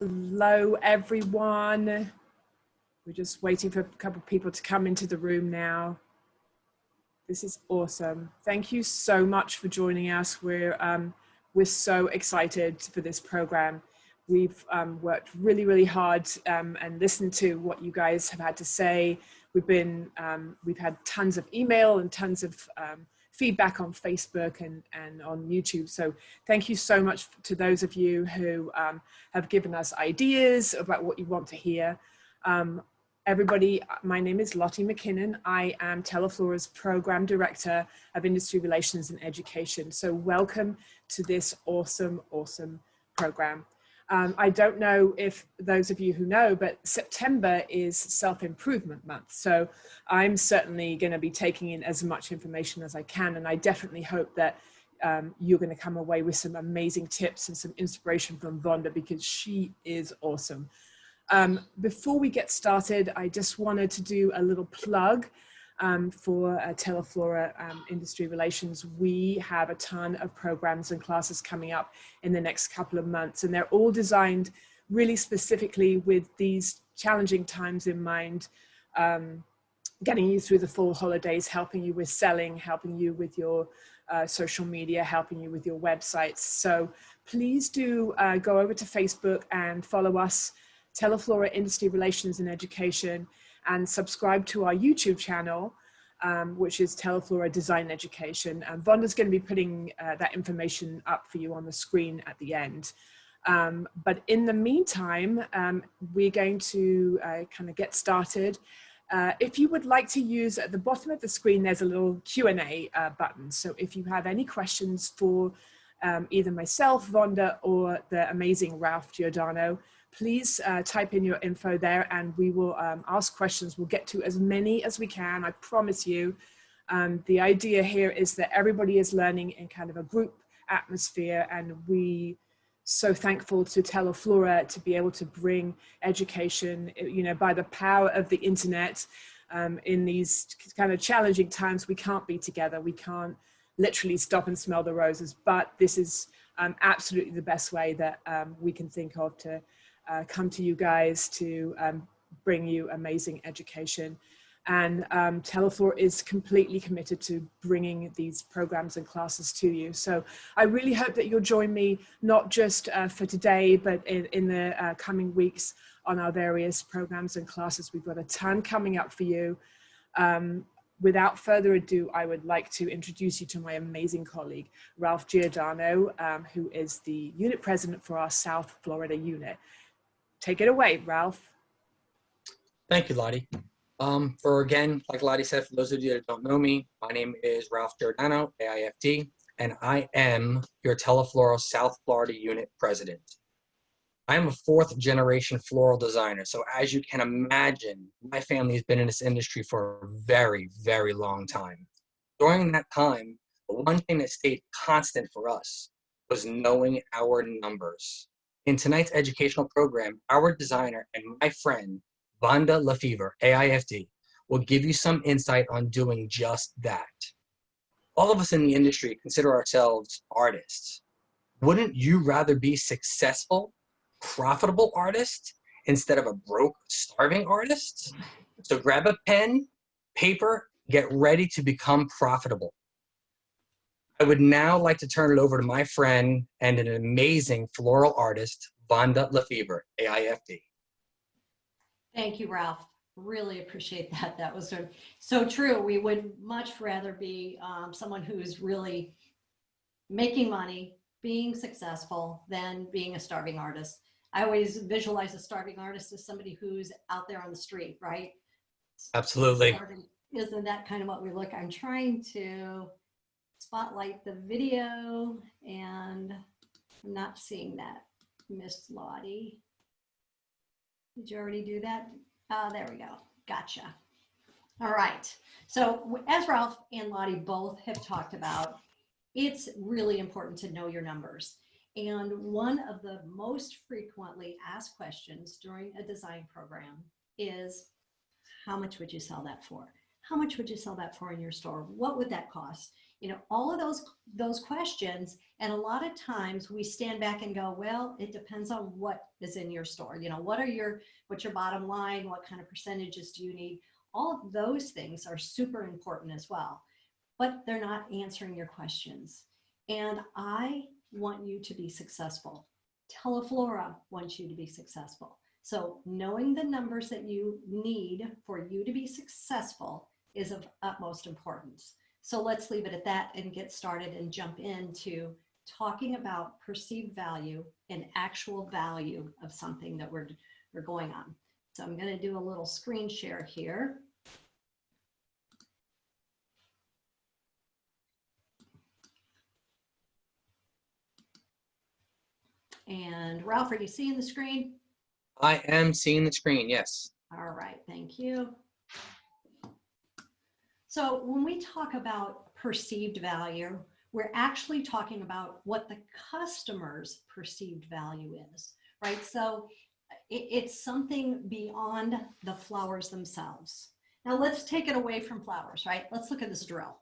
Hello, everyone. We're just waiting for a couple of people to come into the room now. This is awesome. Thank you so much for joining us. We're so excited for this program. We've worked really, really hard and listened to what you guys have had to say. We've had tons of email and tons of feedback on Facebook and on YouTube. So thank you so much to those of you who have given us ideas about what you want to hear. Everybody, my name is Lottie McKinnon. I am Teleflora's Program Director of Industry Relations and Education. So welcome to this awesome, awesome program. I don't know if those of you who know, but September is Self-Improvement Month. So I'm certainly going to be taking in as much information as I can. And I definitely hope that you're going to come away with some amazing tips and some inspiration from Vonda, because she is awesome. Before we get started, I just wanted to do a little plug for Teleflora Industry Relations. We have a ton of programs and classes coming up in the next couple of months, and they're all designed really specifically with these challenging times in mind, getting you through the fall holidays, helping you with selling, helping you with your social media, helping you with your websites. So please do go over to Facebook and follow us, Teleflora Industry Relations and Education, and subscribe to our YouTube channel, which is Teleflora Design Education. And Vonda's going to be putting that information up for you on the screen at the end. But in the meantime, we're going to kind of get started. If you would like to use, at the bottom of the screen, there's a little Q&A button. So if you have any questions for either myself, Vonda, or the amazing Ralph Giordano, please type in your info there and we will ask questions. We'll get to as many as we can, I promise you. The idea here is that everybody is learning in kind of a group atmosphere, and we so thankful to Teleflora to be able to bring education, you know, by the power of the internet. In these kind of challenging times, we can't be together. We can't literally stop and smell the roses, but this is absolutely the best way that we can think of to come to you guys to bring you amazing education. And Teleflora is completely committed to bringing these programs and classes to you. So I really hope that you'll join me, not just for today, but in the coming weeks on our various programs and classes. We've got a ton coming up for you. Without further ado, I would like to introduce you to my amazing colleague, Ralph Giordano, who is the unit president for our South Florida unit. Take it away, Ralph. Thank you, Lottie. Again, like Lottie said, for those of you that don't know me, my name is Ralph Giordano, AIFD, and I am your Teleflora South Florida unit president. I am a fourth-generation floral designer, so as you can imagine, my family has been in this industry for a very, very long time. During that time, the one thing that stayed constant for us was knowing our numbers. In tonight's educational program, our designer and my friend, Vonda Lefevre, AIFD, will give you some insight on doing just that. All of us in the industry consider ourselves artists. Wouldn't you rather be successful, profitable artist instead of a broke, starving artist? So grab a pen, paper, get ready to become profitable. I would now like to turn it over to my friend and an amazing floral artist, Vonda Lefevre, AIFD. Thank you, Ralph. Really appreciate that. That was so true. We would much rather be someone who's really making money, being successful, than being a starving artist. I always visualize a starving artist as somebody who's out there on the street, right? Absolutely. Starving. Isn't that kind of what we look? I'm trying to spotlight the video and I'm not seeing that. Miss Lottie. Did you already do that? There we go. Gotcha. All right. So as Ralph and Lottie both have talked about, it's really important to know your numbers. And one of the most frequently asked questions during a design program is, how much would you sell that for? How much would you sell that for in your store? What would that cost? You know, all of those questions. And a lot of times we stand back and go, well, it depends on what is in your store. You know, what's your bottom line? What kind of percentages do you need? All of those things are super important as well, but they're not answering your questions. And I want you to be successful. Teleflora wants you to be successful. So knowing the numbers that you need for you to be successful is of utmost importance. So let's leave it at that and get started and jump into talking about perceived value and actual value of something that we're going on. So I'm going to do a little screen share here. And Ralph, are you seeing the screen? I am seeing the screen, yes. All right, thank you. So when we talk about perceived value, we're actually talking about what the customer's perceived value is, right? So it's something beyond the flowers themselves. Now let's take it away from flowers, right? Let's look at this drill.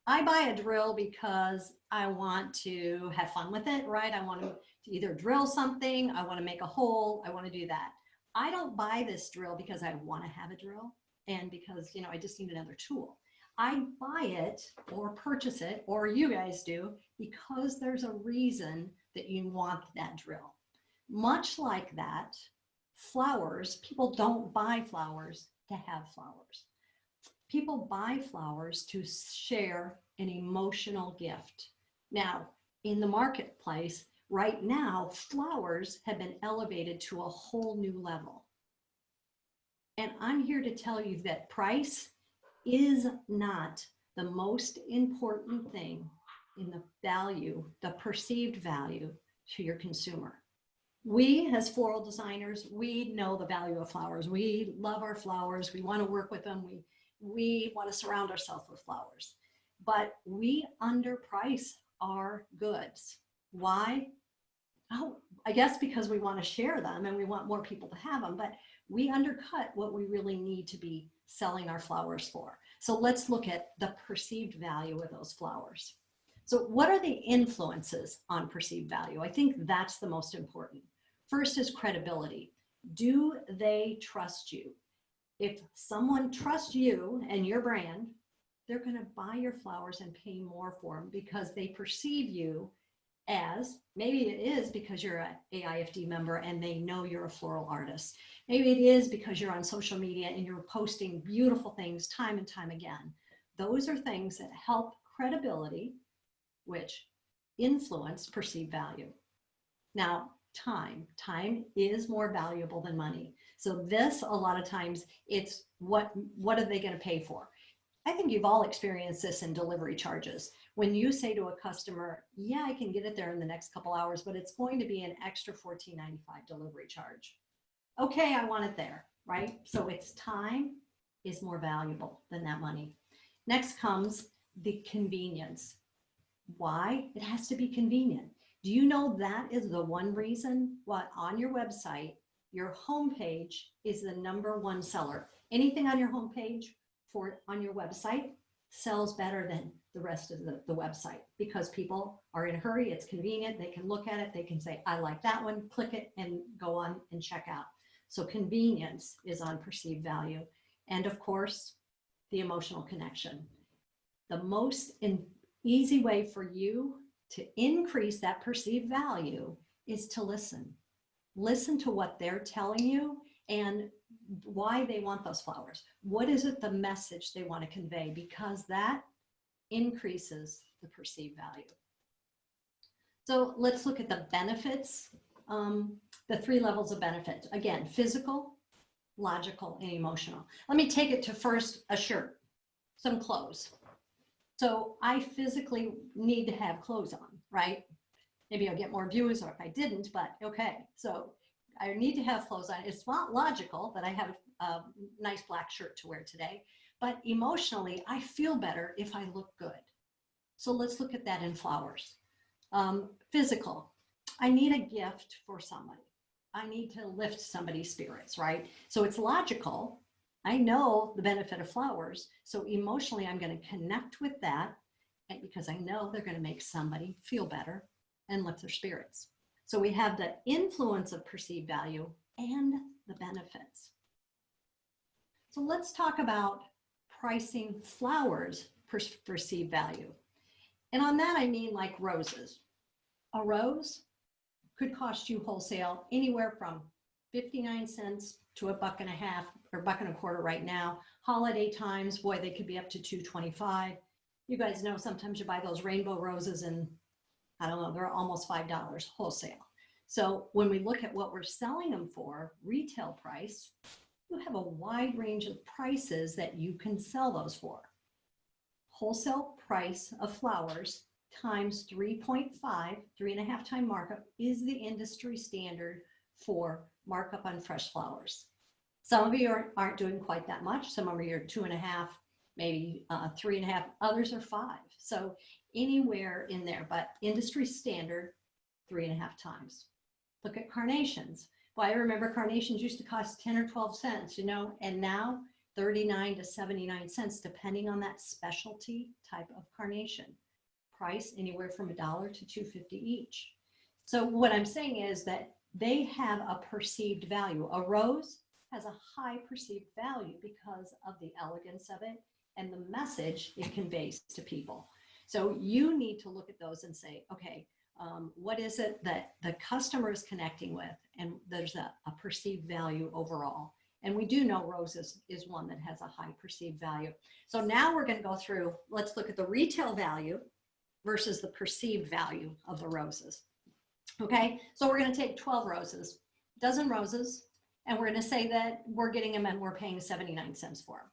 I buy a drill because I want to have fun with it, right? I want to either drill something, I want to make a hole, I want to do that. I don't buy this drill because I want to have a drill and because, you know, I just need another tool. I buy it or purchase it, or you guys do, because there's a reason that you want that drill. Much like that, flowers, people don't buy flowers to have flowers. People buy flowers to share an emotional gift. Now, in the marketplace, right now, flowers have been elevated to a whole new level. And I'm here to tell you that price is not the most important thing in the value, the perceived value to your consumer. We, as floral designers, we know the value of flowers. We love our flowers. We want to work with them. We want to surround ourselves with flowers, but we underprice our goods. Why? Oh, I guess because we want to share them and we want more people to have them, but we undercut what we really need to be selling our flowers for. So let's look at the perceived value of those flowers. So what are the influences on perceived value? I think that's the most important. First is credibility. Do they trust you? If someone trusts you and your brand, they're going to buy your flowers and pay more for them because they perceive you as, maybe it is because you're an AIFD member and they know you're a floral artist. Maybe it is because you're on social media and you're posting beautiful things time and time again. Those are things that help credibility, which influence perceived value. Now, time is more valuable than money. So this, a lot of times, it's what are they going to pay for? I think you've all experienced this in delivery charges. When you say to a customer, yeah, I can get it there in the next couple hours, but it's going to be an extra $14.95 delivery charge. Okay, I want it there, right? So it's time is more valuable than that money. Next comes the convenience. Why? It has to be convenient. Do you know that is the one reason why on your website, your homepage is the #1 seller? Anything on your homepage on your website sells better than the rest of the website because people are in a hurry. It's convenient. They can look at it. They can say, I like that one, click it and go on and check out. So convenience is on perceived value. And of course, the emotional connection. The most easy way for you to increase that perceived value is to listen. Listen to what they're telling you and why they want those flowers. What is it, the message they want to convey? Because that increases the perceived value. So let's look at the benefits, the 3 levels of benefits. Again, physical, logical, and emotional. Let me take it to first a shirt, some clothes. So I physically need to have clothes on, right? Maybe I'll get more views or if I didn't, but okay. So I need to have clothes on. It's not logical that I have a nice black shirt to wear today, but emotionally, I feel better if I look good. So let's look at that in flowers. Physical, I need a gift for somebody. I need to lift somebody's spirits, right? So it's logical I know the benefit of flowers. So emotionally, I'm going to connect with that, and because I know they're going to make somebody feel better and lift their spirits. So we have the influence of perceived value and the benefits. So let's talk about pricing flowers perceived value. And on that, I mean like roses. A rose could cost you wholesale anywhere from 59 cents to $1.50 or $1.25 right now. Holiday times, boy, they could be up to $2.25. You guys know sometimes you buy those rainbow roses and I don't know, they're almost $5 wholesale. So when we look at what we're selling them for, retail price, you have a wide range of prices that you can sell those for. Wholesale price of flowers times 3.5, 3.5 time markup is the industry standard for markup on fresh flowers. Some of you aren't doing quite that much. Some of you are 2.5, maybe 3.5, others are 5. So anywhere in there, but industry standard, 3.5 times. Look at carnations. Well, I remember carnations used to cost 10 or 12 cents, you know, and now 39 to 79 cents, depending on that specialty type of carnation. Price anywhere from $1 to $2.50 each. So what I'm saying is that they have a perceived value. A rose has a high perceived value because of the elegance of it and the message it conveys to people. So you need to look at those and say, okay, what is it that the customer is connecting with? And there's a perceived value overall. And we do know roses is one that has a high perceived value. So now we're going to go through, let's look at the retail value versus the perceived value of the roses. Okay, so we're going to take 12 roses, dozen roses, and we're going to say that we're getting them and we're paying 79 cents for them.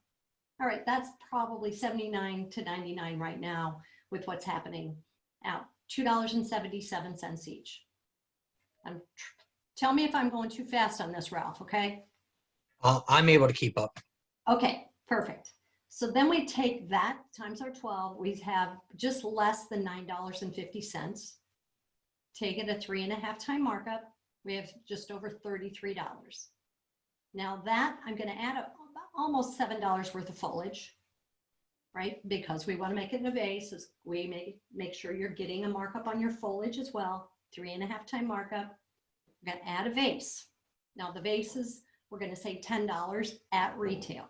All right, that's probably 79 to 99 right now with what's happening out. $2.77 each. Tell me if I'm going too fast on this, Ralph, okay? I'm able to keep up. Okay, perfect. So then we take that times our 12, we have just less than $9.50. Take it a 3.5 time markup, we have just over $33. Now that I'm going to add almost $7 worth of foliage, right? Because we want to make it in a vase. We make sure you're getting a markup on your foliage as well. 3.5 time markup. We're going to add a vase. Now the vases, we're going to say $10 at retail.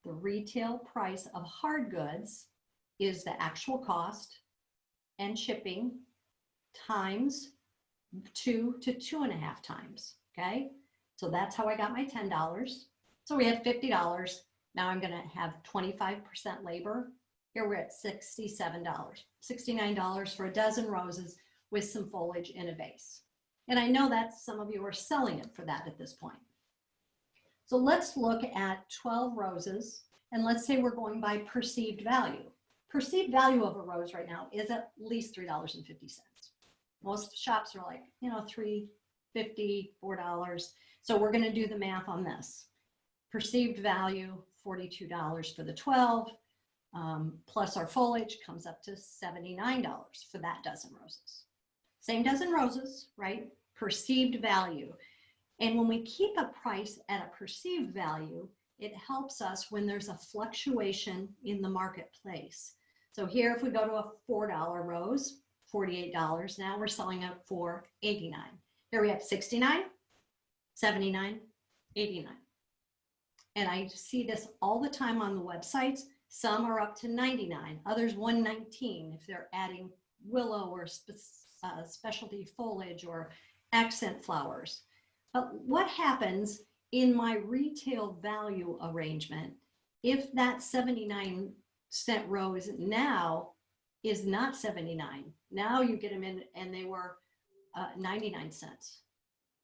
The retail price of hard goods is the actual cost and shipping times 2 to 2.5 times. Okay, so that's how I got my $10. So we have $50. Now I'm going to have 25% labor. Here we're at $67, $69 for a dozen roses with some foliage in a vase. And I know that some of you are selling it for that at this point. So let's look at 12 roses, and let's say we're going by perceived value. Perceived value of a rose right now is at least $3.50. Most shops are like, you know, $3.50, $4. So we're going to do the math on this. Perceived value, $42 for the 12, plus our foliage comes up to $79 for that dozen roses. Same dozen roses, right? Perceived value. And when we keep a price at a perceived value, it helps us when there's a fluctuation in the marketplace. So here, if we go to a $4 rose, $48, now we're selling it for $89. Here we have $69, $79, $89. And I see this all the time on the websites. Some are up to $99, others $119 if they're adding willow or specialty foliage or accent flowers. But what happens in my retail value arrangement if that 79-cent rose now is not 79? Now you get them in and they were 99 cents.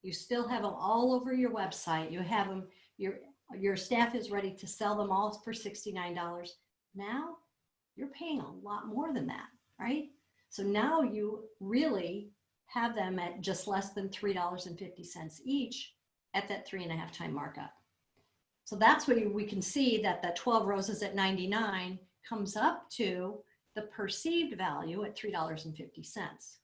You still have them all over your website. You have them, your staff is ready to sell them all for $69. Now you're paying a lot more than that, right? So now you really have them at just less than $3.50 each at that 3.5 time markup. So that's where we can see that the 12 roses at 99 comes up to the perceived value at $3.50.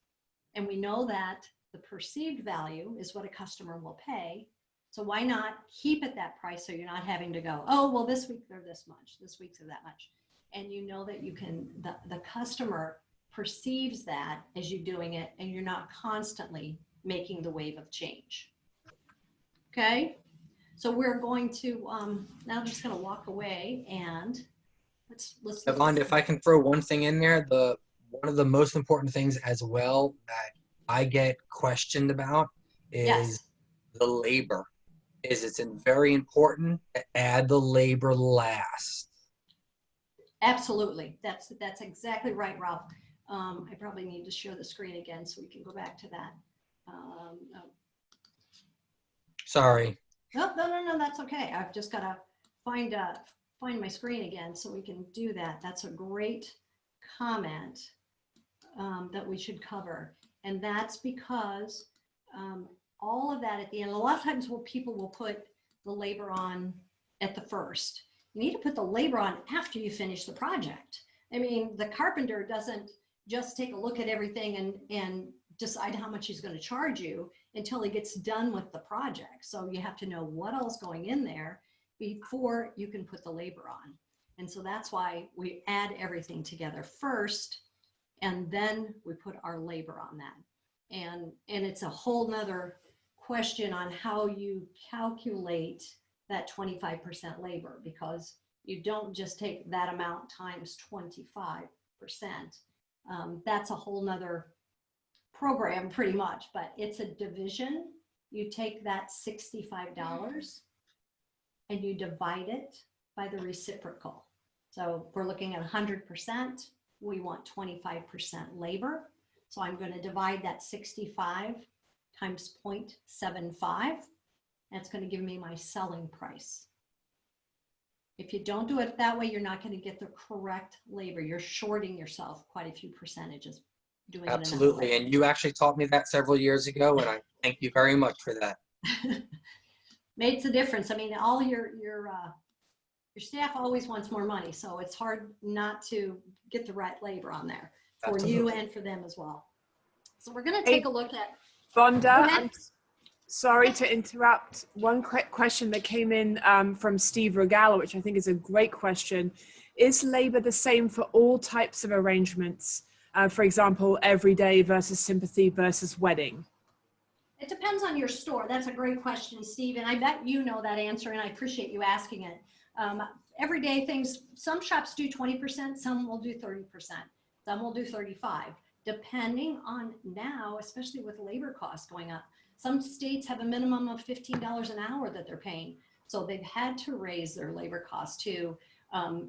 And we know that the perceived value is what a customer will pay. So why not keep it that price so you're not having to go, oh, well, this week they're this much, this week's are that much. And you know that you can, the customer perceives that as you doing it, and you're not constantly making the wave of change. Okay, so we're going to, now I'm just gonna walk away and let's Yvonne, if I can throw one thing in there, one of the most important things as well that I get questioned about is yes. the labor. It's very important to add the labor last. Absolutely. That's exactly right, Ralph. I probably need to share the screen again so we can go back to that. No. Sorry. No, that's okay. I've just got to find my screen again so we can do that. That's a great comment that we should cover. And that's because all of that at the end, a lot of times people will put the labor on at the first. You need to put the labor on after you finish the project. I mean, the carpenter doesn't just take a look at everything and decide how much he's going to charge you until he gets done with the project. So you have to know what else is going in there before you can put the labor on. And so that's why we add everything together first, and then we put our labor on that. And it's a whole nother question on how you calculate that 25% labor, because you don't just take that amount times 25%. That's a whole nother program pretty much, but it's a division. You take that $65 and you divide it by the reciprocal. So if we're looking at 100%, we want 25% labor. So I'm going to divide that 65 times 0.75. That's going to give me my selling price. If you don't do it that way, you're not going to get the correct labor. You're shorting yourself quite a few percentages doing it. Absolutely. And you actually taught me that several years ago, and I thank you very much for that. Makes a difference. I mean, all your staff always wants more money, so it's hard not to get the right labor on there for Absolutely. you and for them as well. So we're going to take a look at Vonda. I'm sorry to interrupt. One quick question that came in from Steve Regala, which I think is a great question. Is labor the same for all types of arrangements? For example, everyday versus sympathy versus wedding? It depends on your store. That's a great question, Steve, and I bet you know that answer, and I appreciate you asking it. Everyday things, some shops do 20%, some will do 30%, some will do 35%, depending on now, especially with labor costs going up. Some states have a minimum of $15 an hour that they're paying, so they've had to raise their labor costs to,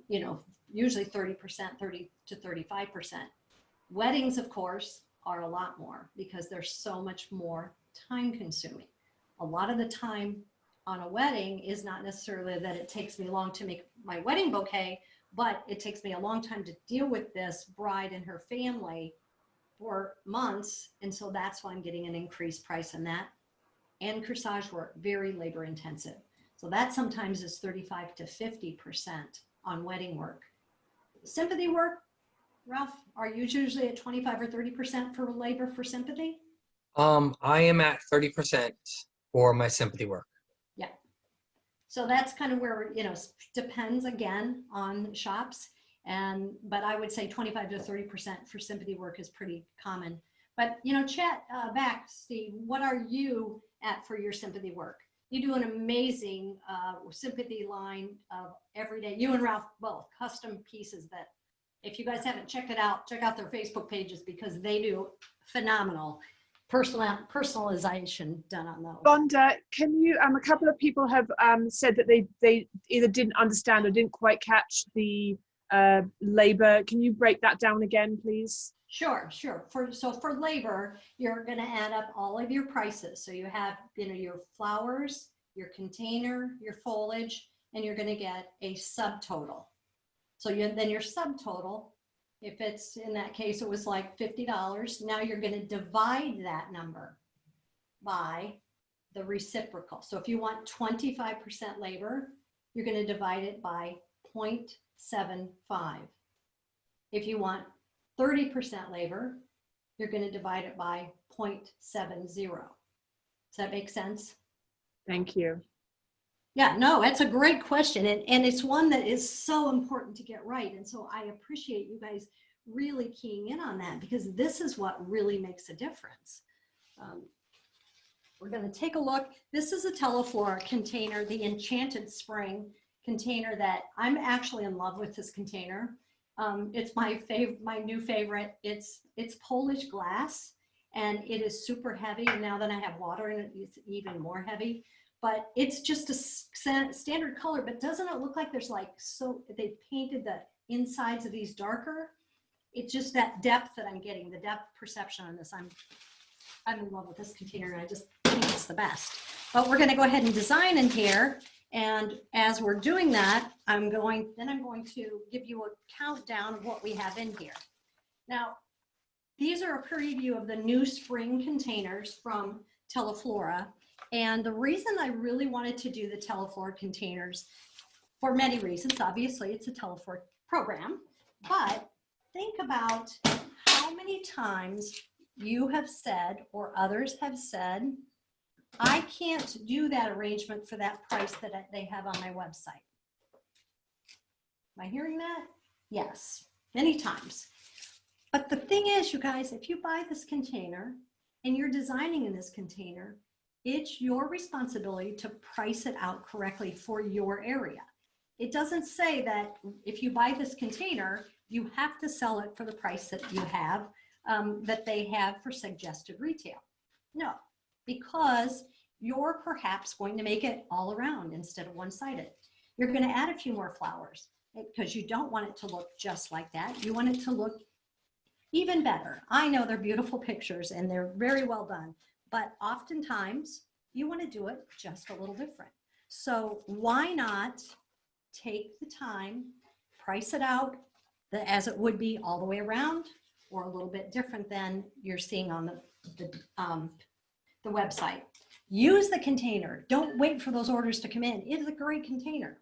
you know, usually 30%, 30 to 35%. Weddings, of course, are a lot more because they're so much more time consuming. A lot of the time on a wedding is not necessarily that it takes me long to make my wedding bouquet, but it takes me a long time to deal with this bride and her family for months. And so that's why I'm getting an increased price on that. And corsage work, very labor intensive. So that sometimes is 35 to 50% on wedding work. Sympathy work, Ralph, are you usually at 25 or 30% for labor for sympathy? I am at 30% for my sympathy work. Yeah. So that's kind of where, you know, depends again on shops. But I would say 25 to 30% for sympathy work is pretty common. But, you know, chat back, Steve, what are you at for your sympathy work? You do an amazing sympathy line of every day. You and Ralph both, custom pieces that if you guys haven't checked it out, check out their Facebook pages because they do phenomenal personalization done on those. Vonda, can you, a couple of people have said that they either didn't understand or didn't quite catch the labor. Can you break that down again, please? Sure. So for labor, you're going to add up all of your prices. So you have, you know, your flowers, your container, your foliage, and you're going to get a subtotal. So then your subtotal, if it's in that case, it was like $50. Now you're going to divide that number by the reciprocal. So if you want 25% labor, you're going to divide it by 0.75. If you want 30% labor, you're going to divide it by 0.70. Does that make sense? Thank you. Yeah, no, that's a great question. And it's one that is so important to get right. And so I appreciate you guys really keying in on that, because this is what really makes a difference. We're going to take a look. This is a Teleflora container, the Enchanted Spring container that I'm actually in love with this container. It's my new favorite. It's Polish glass, and it is super heavy. And now that I have water in it, it's even more heavy. But it's just a standard color, but doesn't it look like there's like, so they painted the insides of these darker? It's just that depth that I'm getting, the depth perception on this. I'm in love with this container, and I just think it's the best. But we're gonna go ahead and design in here. And as we're doing that, I'm going to give you a countdown of what we have in here. Now, these are a preview of the new spring containers from Teleflora. And the reason I really wanted to do the Teleflora containers, for many reasons, obviously it's a Teleflora program, but think about how many times you have said, or others have said, I can't do that arrangement for that price that they have on my website. Am I hearing that? Yes, many times. But the thing is, you guys, if you buy this container and you're designing in this container, it's your responsibility to price it out correctly for your area. It doesn't say that if you buy this container, you have to sell it for the price that you have, that they have for suggested retail. No, because you're perhaps going to make it all around instead of one-sided. You're going to add a few more flowers because you don't want it to look just like that. You want it to look even better. I know they're beautiful pictures and they're very well done, but oftentimes you want to do it just a little different. So why not take the time, price it out as it would be all the way around, or a little bit different than you're seeing on the website. Use the container. Don't wait for those orders to come in. It is a great container.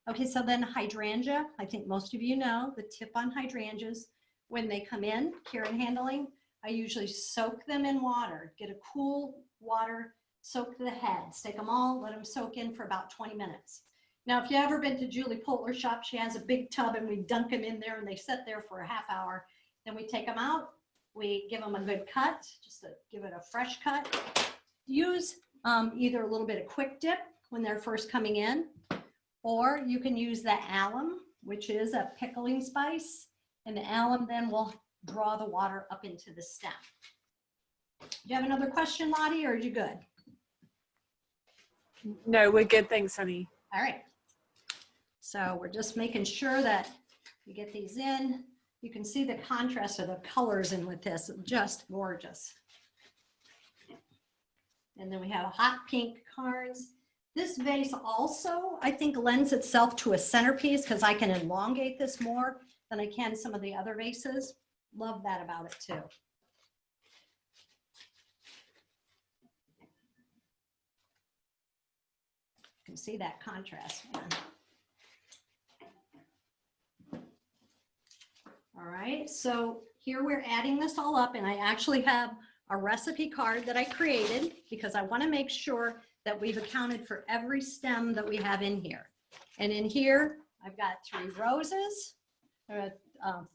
Okay, so then hydrangea, I think most of you know the tip on hydrangeas. When they come in, care and handling, I usually soak them in water, get a cool water, soak the head, stick them all, let them soak in for about 20 minutes. Now, if you've ever been to Julie Poulter's shop, she has a big tub and we dunk them in there and they sit there for a half hour. Then we take them out, we give them a good cut, just to give it a fresh cut. Use either a little bit of quick dip when they're first coming in, or you can use the alum, which is a pickling spice, and the alum then will draw the water up into the stem. Do you have another question, Lottie, or are you good? No, we're good. Thanks, honey. All right. So we're just making sure that we get these in. You can see the contrast of the colors in with this, just gorgeous. And then we have hot pink cards. This vase also, I think, lends itself to a centerpiece because I can elongate this more than I can some of the other vases. Love that about it too. You can see that contrast, man. All right, so here we're adding this all up, and I actually have a recipe card that I created because I want to make sure that we've accounted for every stem that we have in here. And in here, I've got 3 roses,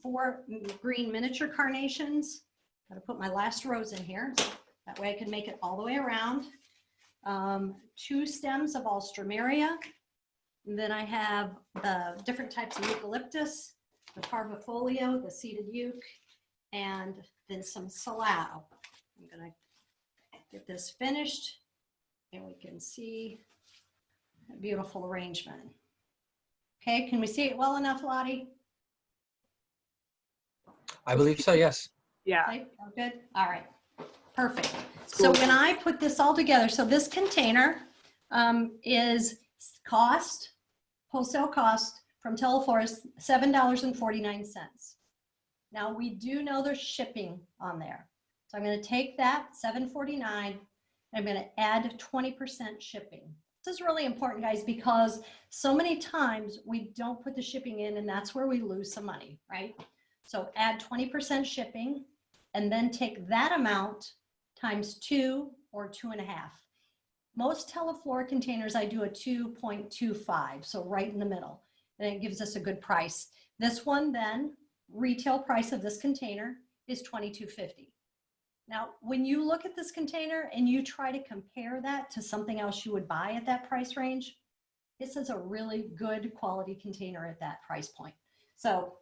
4 green miniature carnations. Got to put my last rose in here. That way I can make it all the way around. 2 stems of alstroemeria. And then I have the different types of eucalyptus, the parvifolio, the seeded euc, and then some salao. I'm going to get this finished and we can see a beautiful arrangement. Okay, can we see it well enough, Lottie? I believe so, yes. Yeah. Okay, good. All right, perfect. So when I put this all together, so this container is wholesale cost from Teleflora is $7.49. Now we do know there's shipping on there. So I'm going to take that $7.49 and I'm going to add 20% shipping. This is really important, guys, because so many times we don't put the shipping in and that's where we lose some money, right? So add 20% shipping and then take that amount times 2 or 2.5. Most Teleflora containers, I do a 2.25, so right in the middle, and it gives us a good price. This one then, retail price of this container is $22.50. Now, when you look at this container and you try to compare that to something else you would buy at that price range, this is a really good quality container at that price point. So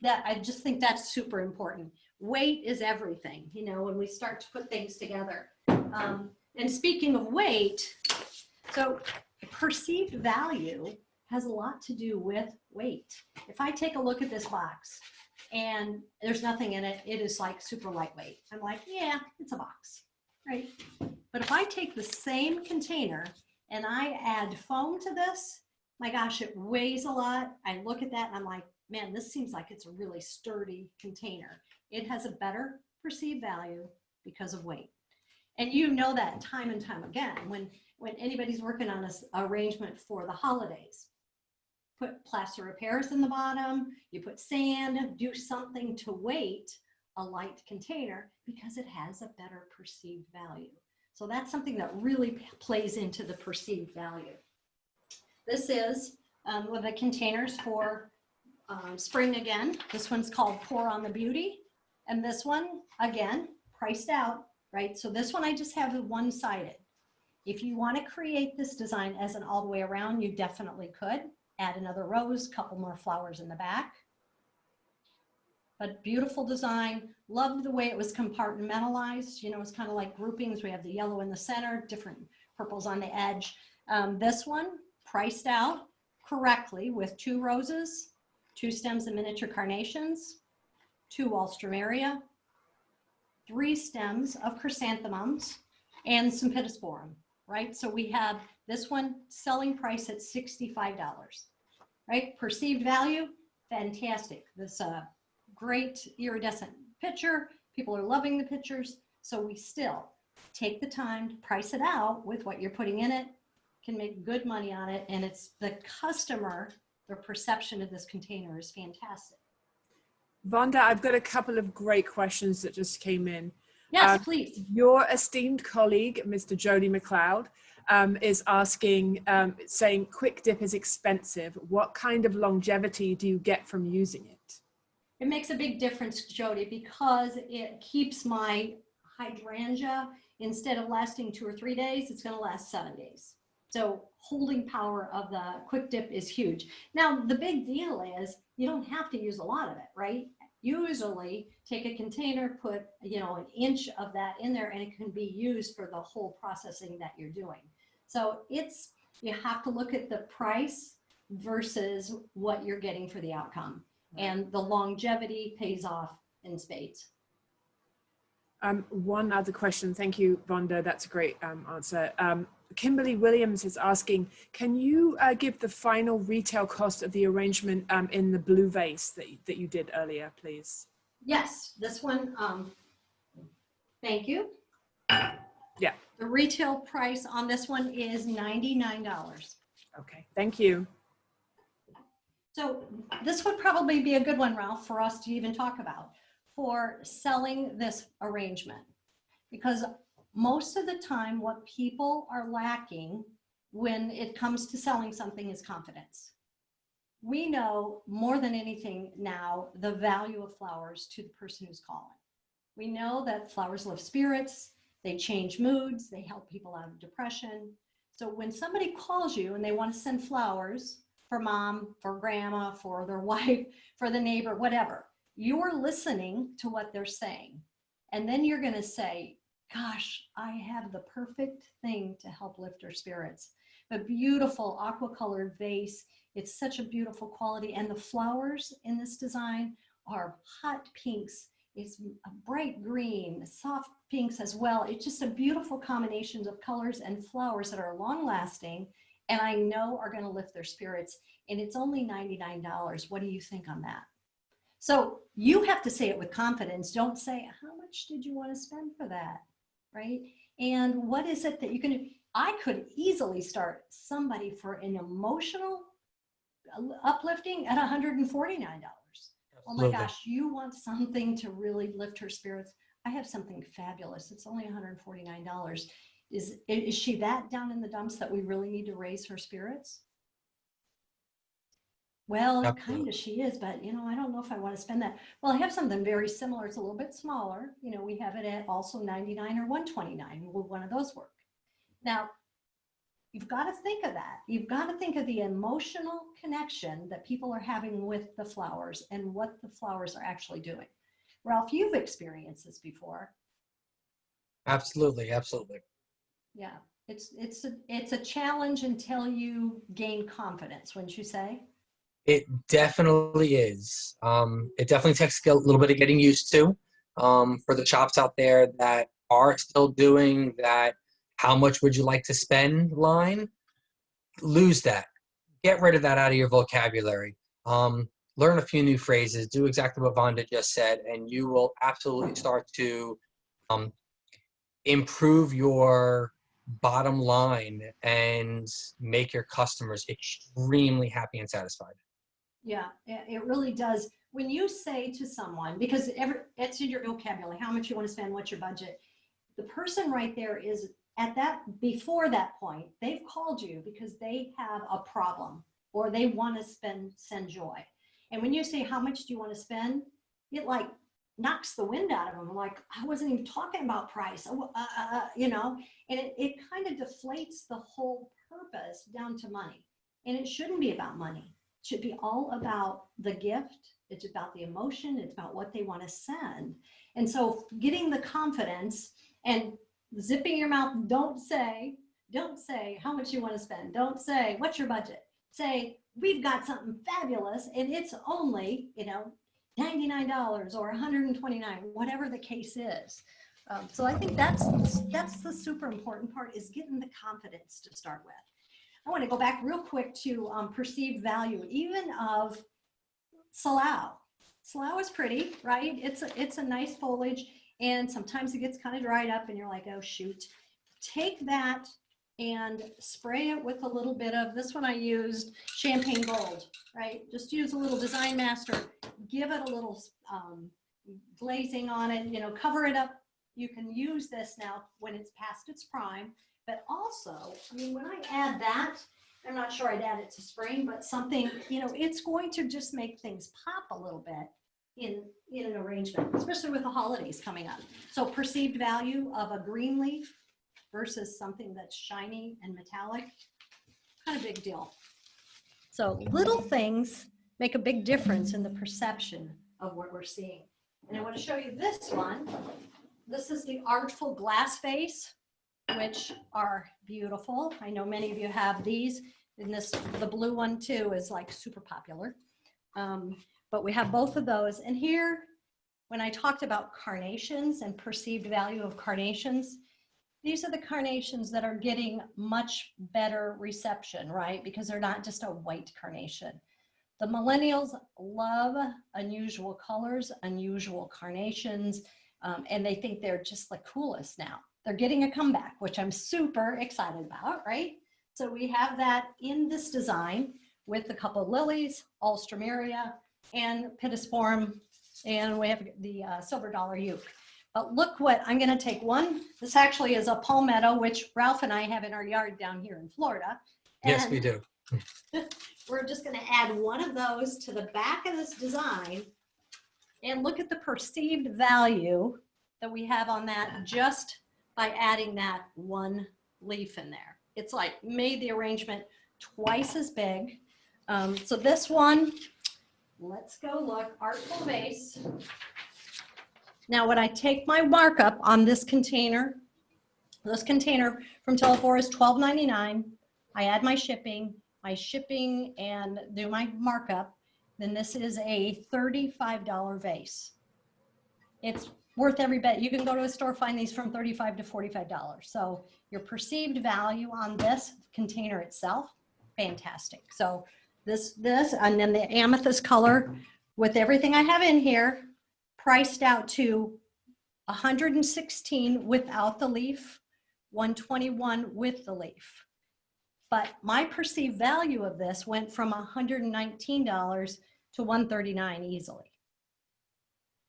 I just think that's super important. Weight is everything, you know, when we start to put things together. And speaking of weight, so perceived value has a lot to do with weight. If I take a look at this box and there's nothing in it, it is like super lightweight. I'm like, yeah, it's a box, right? But if I take the same container and I add foam to this, my gosh, it weighs a lot. I look at that and I'm like, man, this seems like it's a really sturdy container. It has a better perceived value because of weight. And you know that time and time again, when anybody's working on an arrangement for the holidays, put plaster of Paris in the bottom, you put sand, do something to weight a light container because it has a better perceived value. So that's something that really plays into the perceived value. This is one of the containers for spring again. This one's called Pour on the Beauty. And this one, again, priced out, right? So this one I just have one-sided. If you want to create this design as an all the way around, you definitely could. Add another rose, couple more flowers in the back. But beautiful design. Loved the way it was compartmentalized. You know, it's kind of like groupings. We have the yellow in the center, different purples on the edge. This one, priced out correctly with 2 roses, 2 stems of miniature carnations, 2 alstroemeria, 3 stems of chrysanthemums, and some pittosporum, right? So we have this one selling price at $65, right? Perceived value, fantastic. This great iridescent picture. People are loving the pictures. So we still take the time to price it out with what you're putting in it, can make good money on it. And it's the customer, their perception of this container is fantastic. Vonda, I've got a couple of great questions that just came in. Yes, please. Your esteemed colleague, Mr. Jody McLeod, is asking, saying quick dip is expensive. What kind of longevity do you get from using it? It makes a big difference, Jody, because it keeps my hydrangea, instead of lasting 2 or 3 days, it's going to last 7 days. So holding power of the quick dip is huge. Now, the big deal is you don't have to use a lot of it, right? Usually take a container, put, you know, 1 inch of that in there, and it can be used for the whole processing that you're doing. So you have to look at the price versus what you're getting for the outcome. And the longevity pays off in spades. One other question. Thank you, Vonda. That's a great answer. Kimberly Williams is asking, can you give the final retail cost of the arrangement in the blue vase that you did earlier, please? Yes, this one, thank you. Yeah. The retail price on this one is $99. Okay, thank you. So this would probably be a good one, Ralph, for us to even talk about for selling this arrangement, because most of the time what people are lacking when it comes to selling something is confidence. We know more than anything now the value of flowers to the person who's calling. We know that flowers lift spirits, they change moods, they help people out of depression. So when somebody calls you and they want to send flowers for mom, for grandma, for their wife, for the neighbor, whatever, you're listening to what they're saying. And then you're going to say, gosh, I have the perfect thing to help lift her spirits. A beautiful aqua colored vase. It's such a beautiful quality. And the flowers in this design are hot pinks. It's a bright green, soft pinks as well. It's just a beautiful combination of colors and flowers that are long lasting and I know are going to lift their spirits. And it's only $99. What do you think on that? So you have to say it with confidence. Don't say, how much did you want to spend for that? Right? And what is it that you can, I could easily start somebody for an emotional uplifting at $149. Oh my gosh, you want something to really lift her spirits? I have something fabulous. It's only $149. Is she that down in the dumps that we really need to raise her spirits? Well, Absolutely. kind of she is, but you know, I don't know if I want to spend that. Well, I have something very similar. It's a little bit smaller. You know, we have it at also 99 or 129. Will one of those work? Now, you've got to think of that. You've got to think of the emotional connection that people are having with the flowers and what the flowers are actually doing. Ralph, you've experienced this before. Absolutely, absolutely. Yeah, it's a challenge until you gain confidence, wouldn't you say? It definitely is. It definitely takes a little bit of getting used to. For the shops out there that are still doing that, how much would you like to spend line? Lose that. Get rid of that out of your vocabulary. Learn a few new phrases. Do exactly what Vonda just said, and you will absolutely start to improve your bottom line and make your customers extremely happy and satisfied. Yeah, it really does. When you say to someone, because it's in your vocabulary, how much you want to spend, what's your budget? The person right there is at that, before that point, they've called you because they have a problem or they want to send joy. And when you say, how much do you want to spend? It like knocks the wind out of them. Like, I wasn't even talking about price, you know, and it kind of deflates the whole purpose down to money. And it shouldn't be about money. It should be all about the gift. It's about the emotion. It's about what they want to send. And so getting the confidence and zipping your mouth, don't say how much you want to spend. Don't say, what's your budget? Say, we've got something fabulous and it's only, you know, $99 or $129, whatever the case is. So I think that's the super important part, is getting the confidence to start with. I want to go back real quick to perceived value, even of Salao. Salao is pretty, right? It's a nice foliage, and sometimes it gets kind of dried up and you're like, oh shoot. Take that and spray it with a little bit of, this one I used champagne gold, right? Just use a little Design Master, give it a little glazing on it, you know, cover it up. You can use this now when it's past its prime. But also, I mean, when I add that, I'm not sure I'd add it to spring, but something, you know, it's going to just make things pop a little bit in an arrangement, especially with the holidays coming up. So perceived value of a green leaf versus something that's shiny and metallic, kind of big deal. So little things make a big difference in the perception of what we're seeing. And I want to show you this one. This is the Artful Glass Vase, which are beautiful. I know many of you have these. And the blue one too is like super popular. But we have both of those. And here, when I talked about carnations and perceived value of carnations, these are the carnations that are getting much better reception, right? Because they're not just a white carnation. The millennials love unusual colors, unusual carnations, and they think they're just the coolest now. They're getting a comeback, which I'm super excited about, right? So we have that in this design with a couple of lilies, alstroemeria, and pittosporum, and we have the silver dollar uke. But look what, I'm gonna take one. This actually is a palmetto, which Ralph and I have in our yard down here in Florida. And yes, we do. we're just gonna add one of those to the back of this design and look at the perceived value that we have on that just by adding that one leaf in there. It's like made the arrangement twice as big. So this one, let's go look, Artful Vase. Now when I take my markup on this container from Teleflora is $12.99. I add my shipping and do my markup, then this is a $35 vase. It's worth every bit. You can go to a store, find these from $35 to $45. So your perceived value on this container itself, fantastic. So this, and then the amethyst color with everything I have in here, priced out to $116 without the leaf, $121 with the leaf. But my perceived value of this went from $119 to $139 easily.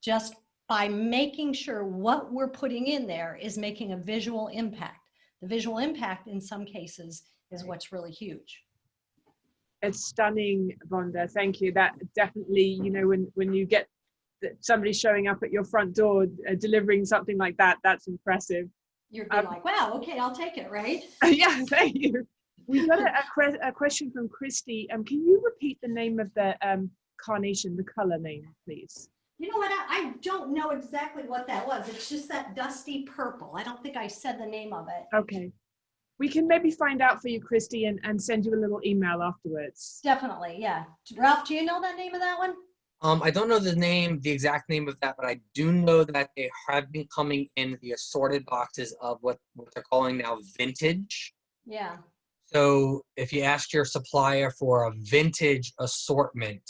Just by making sure what we're putting in there is making a visual impact. the visual impact in some cases is what's really huge. It's stunning, Vonda. Thank you. That definitely, you know, when you get somebody showing up at your front door delivering something like that, that's impressive. You'd be like, wow, okay, I'll take it, right? Yeah, thank you. We got a question from Christy. Can you repeat the name of the carnation, the color name, please? You know what? I don't know exactly what that was. It's just that dusty purple. I don't think I said the name of it. Okay. We can maybe find out for you, Christy, and send you a little email afterwards. Definitely, yeah. Ralph, do you know the name of that one? I don't know the exact name of that, but I do know that they have been coming in the assorted boxes of what they're calling now vintage. Yeah. So if you ask your supplier for a vintage assortment,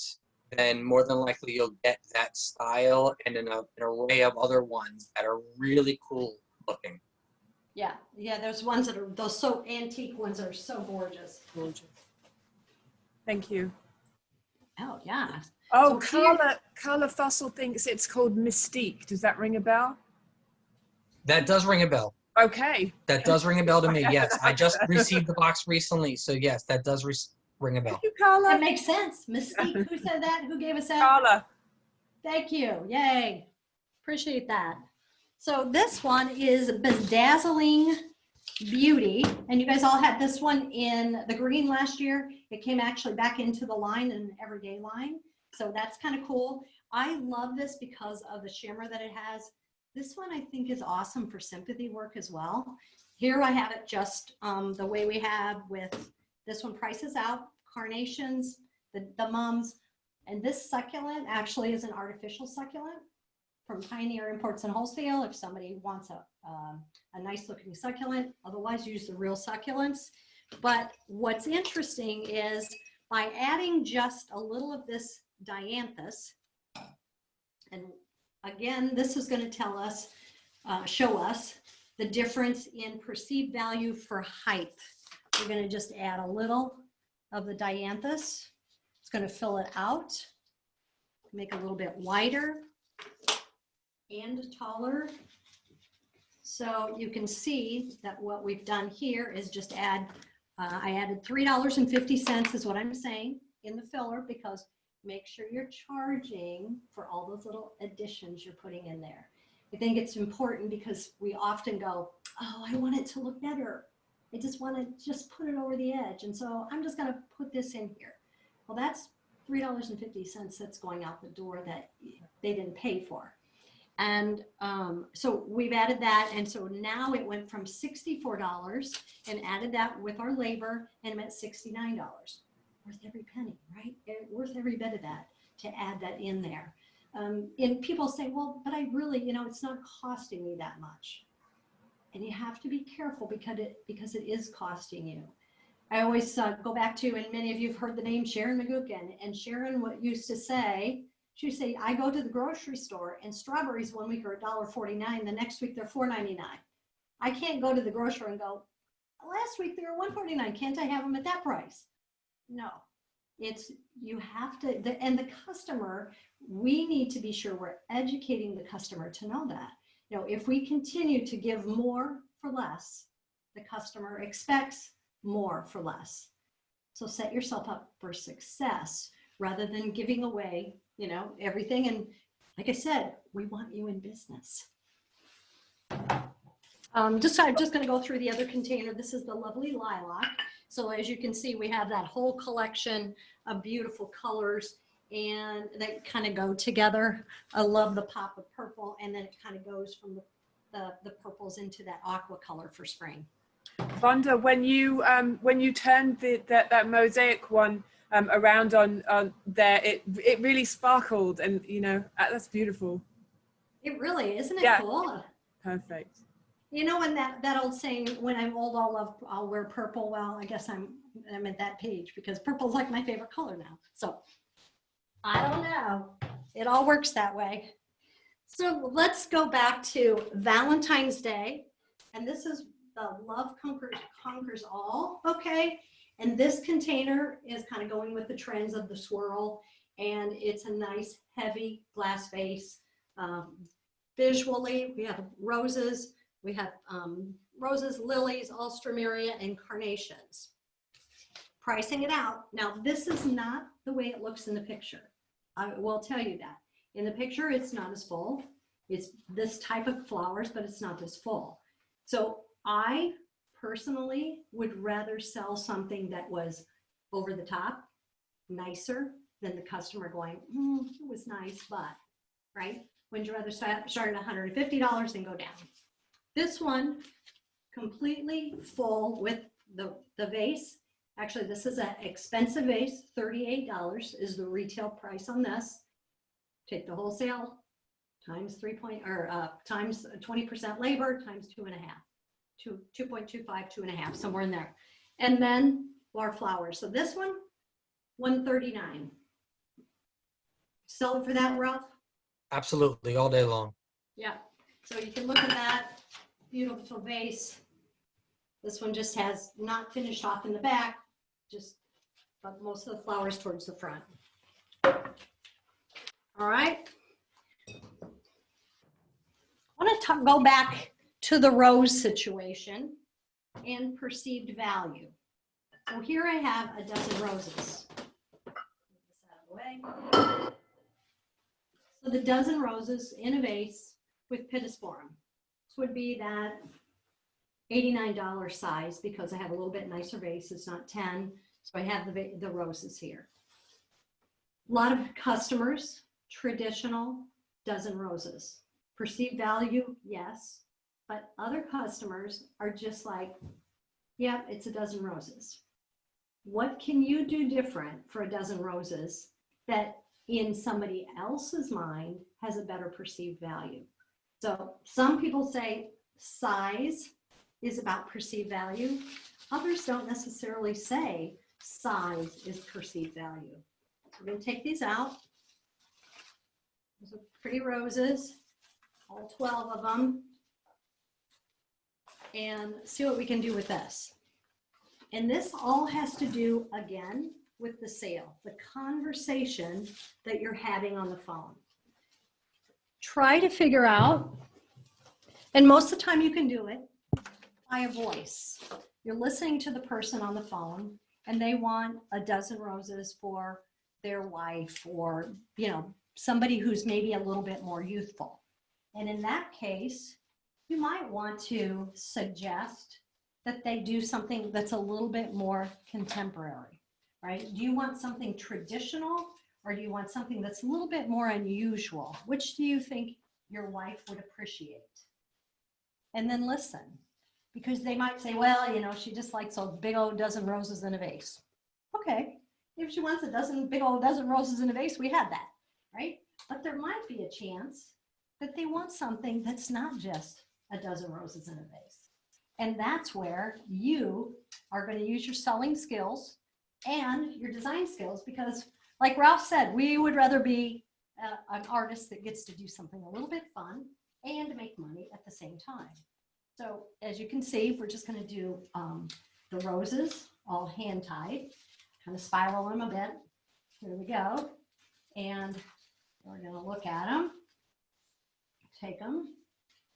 then more than likely you'll get that style and an array of other ones that are really cool looking. Yeah, yeah, there's ones that are, those so antique ones are so gorgeous. Gorgeous. Thank you. Oh, yeah. Oh, So Carla Fussell thinks it's called Mystique. Does that ring a bell? That does ring a bell. Okay. That does ring a bell to me, yes. I just received the box recently, so yes, that does ring a bell. Thank you, Carla. That makes sense. Mystique, who said that? Who gave us that? Carla. Thank you. Yay. Appreciate that. So this one is Dazzling Beauty. And you guys all had this one in the green last year. It came actually back into the line, an everyday line. So that's kind of cool. I love this because of the shimmer that it has. This one I think is awesome for sympathy work as well. Here I have it just the way we have with this one, Prices Out, carnations, the mums. And this succulent actually is an artificial succulent from Pioneer Imports and Wholesale if somebody wants a nice looking succulent. Otherwise use the real succulents. But what's interesting is by adding just a little of this dianthus, and again, this is going to tell us, show us the difference in perceived value for height. We're going to just add a little of the dianthus. It's going to fill it out, make it a little bit wider and taller. So you can see that what we've done here is just add, I added $3.50 is what I'm saying in the filler, because make sure you're charging for all those little additions you're putting in there. I think it's important because we often go, oh, I want it to look better. I just want to just put it over the edge. And so I'm just going to put this in here. Well, that's $3.50 that's going out the door that they didn't pay for. And so we've added that. And so now it went from $64 and added that with our labor and I'm at $69. Worth every penny, right? Worth every bit of that to add that in there. And people say, well, but I really, you know, it's not costing me that much. And you have to be careful because it is costing you. I always go back to, and many of you have heard the name Sharon McGuckin, and Sharon what used to say, she would say, I go to the grocery store and strawberries one week are $1.49, the next week they're $4.99. I can't go to the grocery and go, last week they were $1.49, can't I have them at that price? No, it's, you have to, and the customer, we need to be sure we're educating the customer to know that. You know, if we continue to give more for less, the customer expects more for less. So set yourself up for success rather than giving away, you know, everything. And like I said, we want you in business. I'm just going to go through the other container. This is the lovely Lilac. So as you can see, we have that whole collection of beautiful colors and they kind of go together. I love the pop of purple, and then it kind of goes from the purples into that aqua color for spring. Vonda, when you turned that mosaic one around on there, it really sparkled, and you know, that's beautiful. It really, isn't it? Yeah. Cool? Perfect. You know, when that old saying, when I'm old, I'll wear purple. Well, I guess I'm at that page because purple's like my favorite color now. So I don't know. It all works that way. So let's go back to Valentine's Day. And this is the Love Conquers All, okay? And this container is kind of going with the trends of the swirl. And it's a nice, heavy glass vase. Visually, we have roses. We have roses, lilies, alstroemeria, and carnations. Pricing it out. Now, this is not the way it looks in the picture. I will tell you that. In the picture, it's not as full. It's this type of flowers, but it's not as full. So I personally would rather sell something that was over the top, nicer than the customer going, it was nice, but, right? Would you rather start at $150 and go down? This one, completely full with the vase. Actually, this is an expensive vase. $38 is the retail price on this. Take the wholesale times times 20% labor times 2.5, 2.25, 2.5, somewhere in there. And then our flowers. So this one, $139. Sell it for that, Ralph? Absolutely, all day long. Yeah. So you can look at that beautiful vase. This one just has not finished off in the back, but most of the flowers towards the front. All right. I want to go back to the rose situation and perceived value. So here I have a dozen roses. Move this out of the way. So the dozen roses in a vase with pittosporum. This would be that $89 size because I have a little bit nicer vase. It's not 10. So I have the roses here. A lot of customers, traditional dozen roses. Perceived value, yes. But other customers are just like, yeah, it's a dozen roses. What can you do different for a dozen roses that in somebody else's mind has a better perceived value? So some people say size is about perceived value. Others don't necessarily say size is perceived value. We're going to take these out. Those are pretty roses, all 12 of them, and see what we can do with this. And this all has to do, again, with the sale, the conversation that you're having on the phone. Try to figure out, and most of the time you can do it by a voice. You're listening to the person on the phone and they want a dozen roses for their wife or, somebody who's maybe a little bit more youthful. And in that case, you might want to suggest that they do something that's a little bit more contemporary, right? Do you want something traditional or do you want something that's a little bit more unusual? Which do you think your wife would appreciate? And then listen, because they might say, well, she just likes a big old dozen roses in a vase. Okay, if she wants a big old dozen roses in a vase, we have that, right? But there might be a chance that they want something that's not just a dozen roses in a vase. And that's where you are going to use your selling skills and your design skills, because like Ralph said, we would rather be an artist that gets to do something a little bit fun and make money at the same time. So as you can see, we're just going to do the roses all hand tied, kind of spiral them a bit. Here we go. And we're going to look at them, take them,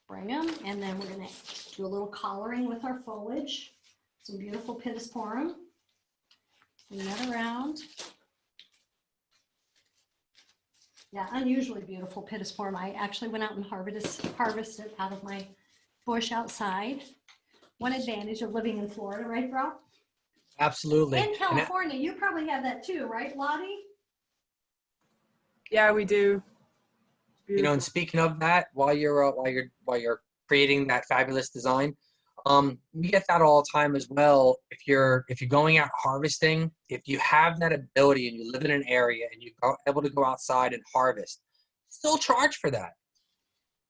bring them, and then we're going to do a little collaring with our foliage. Some beautiful pittosporum. Bring that around. Yeah, unusually beautiful pittosporum. I actually went out and harvested it out of my bush outside. One advantage of living in Florida, right, bro? Absolutely. In California, you probably have that too, right, Lottie? Yeah, we do. Beautiful. And speaking of that, while you're creating that fabulous design, we get that all the time as well. If you're going out harvesting, if you have that ability and you live in an area and you're able to go outside and harvest, still charge for that.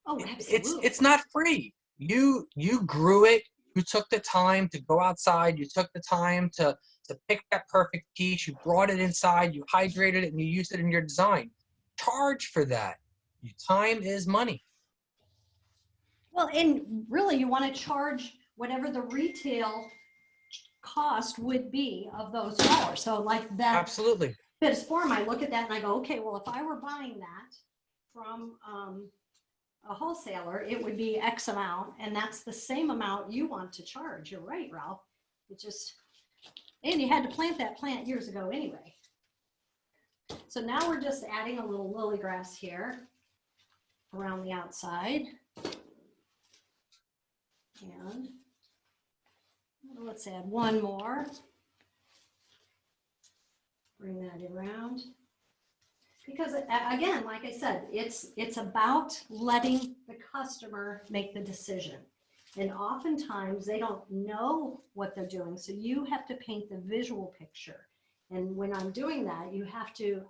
Oh, absolutely. It's not free. You grew it. You took the time to go outside. You took the time to pick that perfect piece. You brought it inside. You hydrated it and you used it in your design. Charge for that. Your time is money. Well, and really you want to charge whatever the retail cost would be of those flowers. So like that. Absolutely. Pittosporum, I look at that and I go, okay, well, if I were buying that from a wholesaler, it would be X amount, and that's the same amount you want to charge. You're right, Ralph. It just, and you had to plant that plant years ago anyway. So now we're just adding a little lily grass here around the outside. And let's add one more. Bring that around. Because again, like I said, it's about letting the customer make the decision. And oftentimes they don't know what they're doing. So you have to paint the visual picture. And when I'm doing that, you have to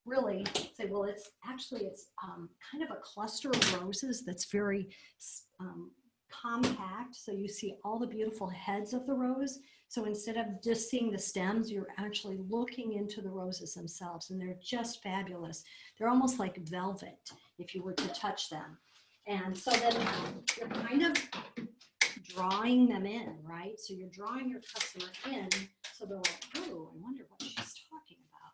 really say, well, it's kind of a cluster of roses that's very compact. So you see all the beautiful heads of the rose. So instead of just seeing the stems, you're actually looking into the roses themselves, and they're just fabulous. They're almost like velvet if you were to touch them. And so then you're kind of drawing them in, right? So you're drawing your customer in, so they're like, oh, I wonder what she's talking about.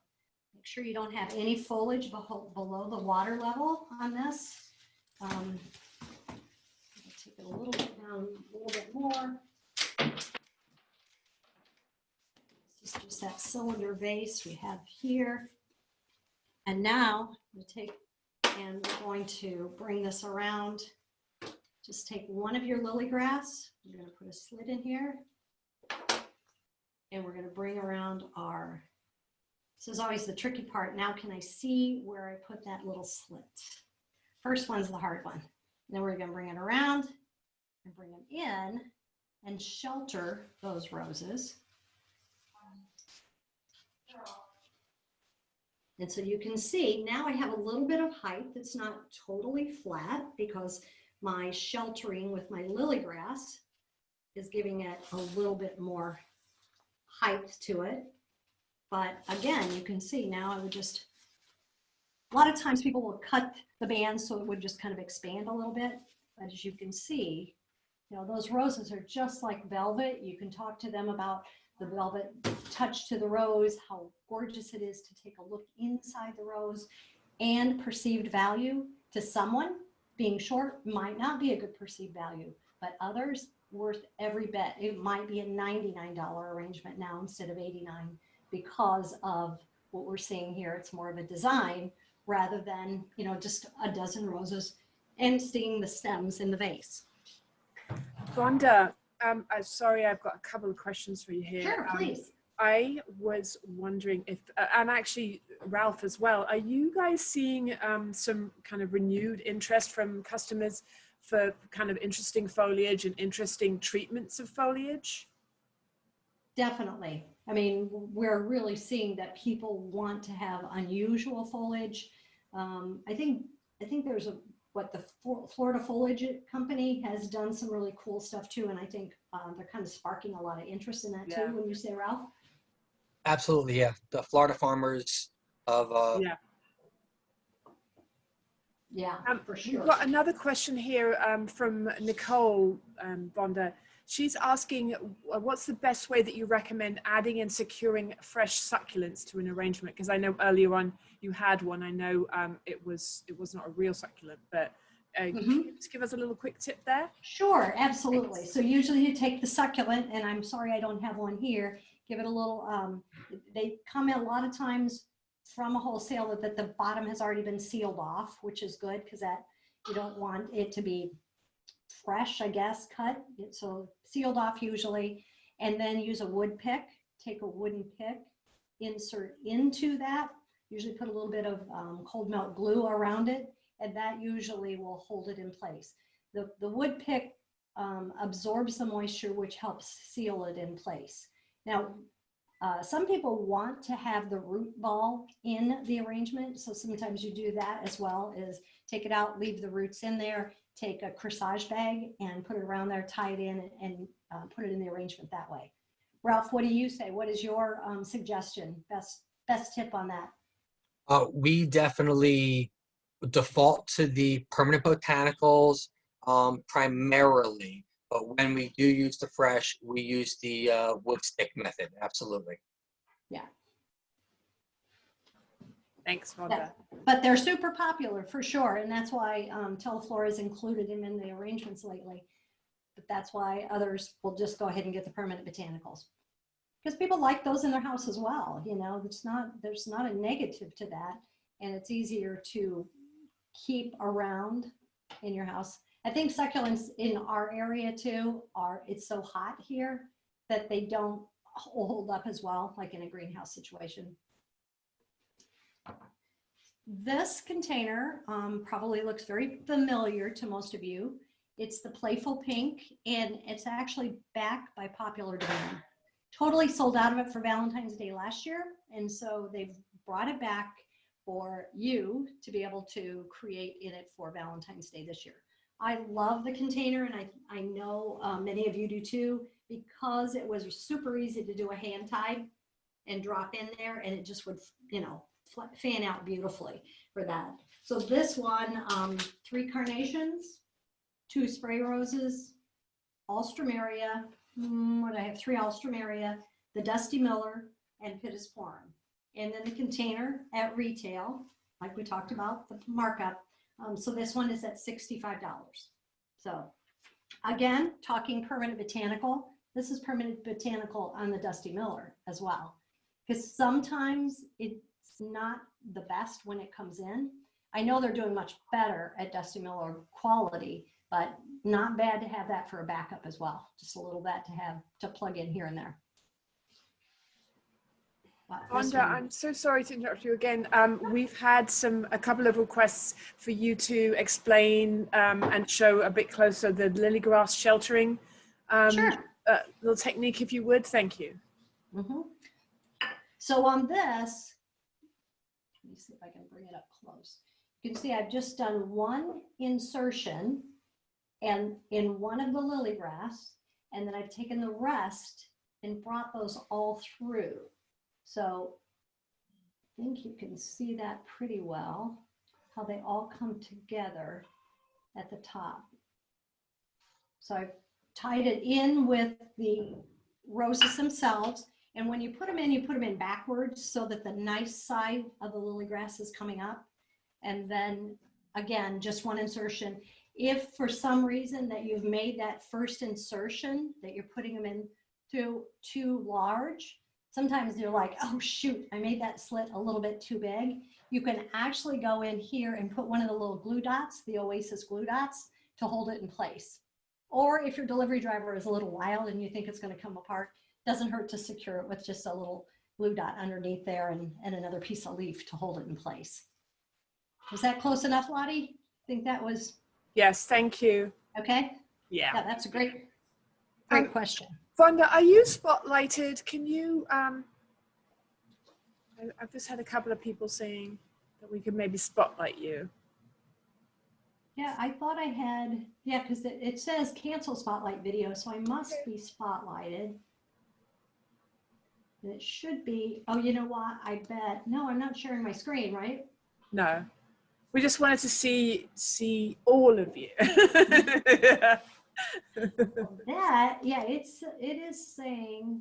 Make sure you don't have any foliage below the water level on this. Take it a little bit down, a little bit more. This is just that cylinder vase we have here. And now we take, and we're going to bring this around. Just take one of your lily grass. We're going to put a slit in here. And we're going to bring around our, this is always the tricky part. Now can I see where I put that little slit? First one's the hard one. And then we're going to bring it around and bring them in and shelter those roses. And so you can see now I have a little bit of height that's not totally flat because my sheltering with my lily grass is giving it a little bit more height to it. But again, you can see now I would just, a lot of times people will cut the band so it would just kind of expand a little bit. But as you can see, you know, those roses are just like velvet. You can talk to them about the velvet touch to the rose, how gorgeous it is to take a look inside the rose, and perceived value to someone. Being short might not be a good perceived value, but others worth every bit. It might be a $99 arrangement now instead of $89 because of what we're seeing here. It's more of a design rather than, you know, just a dozen roses and seeing the stems in the vase. Vonda, sorry, I've got a couple of questions for you here. Sure, please. I was wondering if, and actually Ralph as well, are you guys seeing some kind of renewed interest from customers for kind of interesting foliage and interesting treatments of foliage? Definitely. I mean, we're really seeing that people want to have unusual foliage. I think there's the Florida Foliage Company has done some really cool stuff too, and I think they're kind of sparking a lot of interest in that too. When you say, Ralph? Absolutely, yeah. The Florida farmers of yeah, for sure. We've got another question here from Nicole Vonda. She's asking, what's the best way that you recommend adding and securing fresh succulents to an arrangement? Because I know earlier on you had one. I know it was not a real succulent, but can you just give us a little quick tip there? Sure, absolutely. So usually you take the succulent, and I'm sorry I don't have one here. Give it a little, they come in a lot of times from a wholesaler that the bottom has already been sealed off, which is good because that you don't want it to be fresh, I guess, cut. So sealed off usually, and then use a wood pick. Take a wooden pick, insert into that. Usually put a little bit of cold melt glue around it, and that usually will hold it in place. The wood pick absorbs the moisture, which helps seal it in place. Now, some people want to have the root ball in the arrangement, so sometimes you do that as well, is take it out, leave the roots in there, take a corsage bag and put it around there, tie it in, and put it in the arrangement that way. Ralph, what do you say? What is your suggestion? Best tip on that? we definitely default to the permanent botanicals primarily, but when we do use the fresh, we use the wood stick method. Absolutely. Yeah. Thanks, Rhonda. Yeah, but they're super popular for sure. And that's why Teleflora has included them in the arrangements lately. But that's why others will just go ahead and get the permanent botanicals. Because people like those in their house as well. You know, there's not a negative to that. And it's easier to keep around in your house. I think succulents in our area too it's so hot here that they don't hold up as well, like in a greenhouse situation. This container probably looks very familiar to most of you. It's the Playful Pink, and it's actually back by popular demand. Totally sold out of it for Valentine's Day last year, and so they've brought it back for you to be able to create in it for Valentine's Day this year. I love the container, and I know many of you do too, because it was super easy to do a hand tie and drop in there, and it just would, you know, fan out beautifully for that. So this one, 3 carnations, 2 spray roses, alstroemeria, what do I have? 3 alstroemeria, the Dusty Miller, and Pittosporum. And then the container at retail, like we talked about, the markup. So this one is at $65. So again, talking permanent botanical, this is permanent botanical on the Dusty Miller as well. Because sometimes it's not the best when it comes in. I know they're doing much better at Dusty Miller quality, but not bad to have that for a backup as well. Just a little bit to have to plug in here and there. Rhonda, I'm so sorry to interrupt you again. We've had a couple of requests for you to explain and show a bit closer the lily grass sheltering Sure. little technique, if you would. Thank you. Mm-hmm. So on this, let me see if I can bring it up close. You can see I've just done one insertion and in one of the lily grass, and then I've taken the rest and brought those all through. So I think you can see that pretty well, how they all come together at the top. So I've tied it in with the roses themselves. And when you put them in backwards so that the nice side of the lily grass is coming up. And then again, just one insertion. If for some reason that you've made that first insertion that you're putting them in too large, sometimes you're like, oh shoot, I made that slit a little bit too big. You can actually go in here and put one of the little glue dots, the Oasis glue dots, to hold it in place. Or if your delivery driver is a little wild and you think it's going to come apart, doesn't hurt to secure it with just a little glue dot underneath there and another piece of leaf to hold it in place. Was that close enough, Lottie? I think that was. Yes, thank you. Okay. Yeah. Yeah, that's a great question. Rhonda, are you spotlighted? Can you, I've just had a couple of people saying that we could maybe spotlight you. Yeah, I thought I had, yeah, because it says cancel spotlight video, so I must be spotlighted. And it should be, oh, you know what, I bet, no, I'm not sharing my screen, right? No, we just wanted to see all of you. That, yeah, it is saying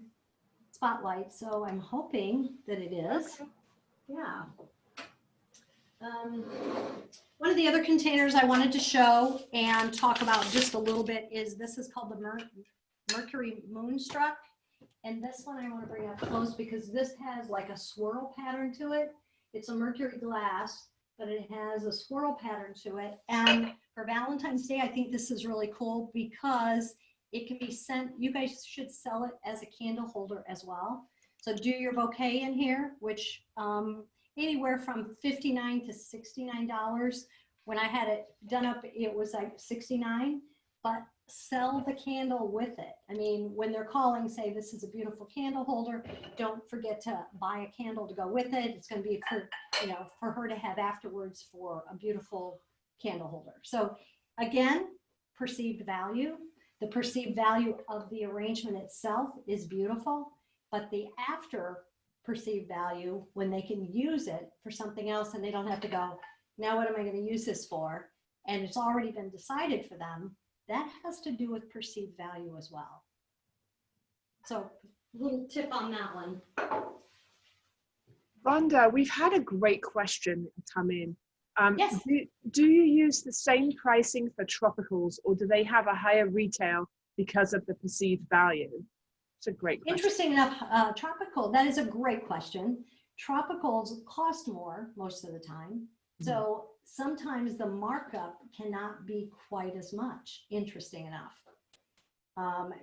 spotlight, so I'm hoping that it is. Okay. Yeah. One of the other containers I wanted to show and talk about just a little bit is this is called the Mercury Moonstruck. And this one I want to bring up close because this has like a swirl pattern to it. It's a mercury glass, but it has a swirl pattern to it. And for Valentine's Day, I think this is really cool because it can be sent, you guys should sell it as a candle holder as well. So do your bouquet in here, which anywhere from $59 to $69. When I had it done up, it was like $69, but sell the candle with it. I mean, when they're calling, say, this is a beautiful candle holder, don't forget to buy a candle to go with it. It's going to be for, you know, for her to have afterwards for a beautiful candle holder. So again, perceived value. The perceived value of the arrangement itself is beautiful, but the after perceived value, when they can use it for something else and they don't have to go, now what am I going to use this for? And it's already been decided for them. That has to do with perceived value as well. So little tip on that one. Rhonda, we've had a great question come in. Yes. Do you use the same pricing for tropicals, or do they have a higher retail because of the perceived value? It's a great question. Interesting enough, tropical, that is a great question. Tropicals cost more most of the time. So sometimes the markup cannot be quite as much, interesting enough.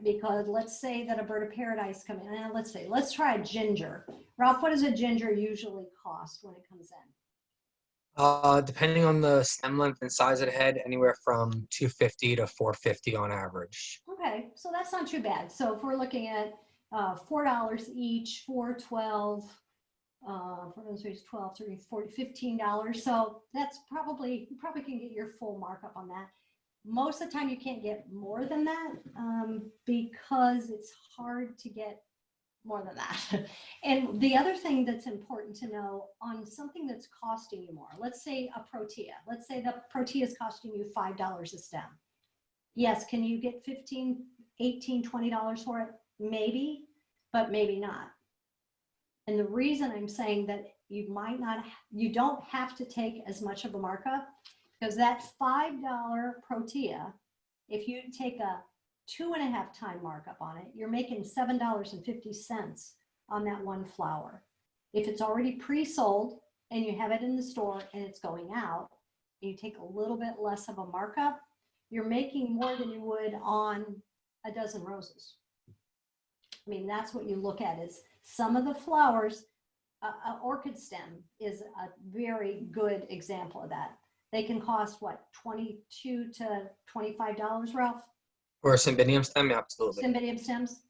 Because let's say that a bird of paradise come in, and let's try a ginger. Ralph, what does a ginger usually cost when it comes in? Depending on the stem length and size of the head, anywhere from $250 to $450 on average. Okay, so that's not too bad. So if we're looking at $4 each, $4.12, for those 12, 30, 40, $15. So that's probably, you probably can get your full markup on that. Most of the time you can't get more than that because it's hard to get more than that. And the other thing that's important to know on something that's costing you more, let's say a protea. Let's say the protea is costing you $5 a stem. Yes, can you get $15, $18, $20 for it? Maybe, but maybe not. And the reason I'm saying that you don't have to take as much of a markup, because that $5 protea, if you take a 2.5 time markup on it, you're making $7.50 on that one flower. If it's already pre-sold and you have it in the store and it's going out, and you take a little bit less of a markup, you're making more than you would on a dozen roses. I mean, that's what you look at is some of the flowers, an orchid stem is a very good example of that. They can cost what, $22 to $25, Ralph? Or a cymbidium stem, absolutely. Cymbidium stems.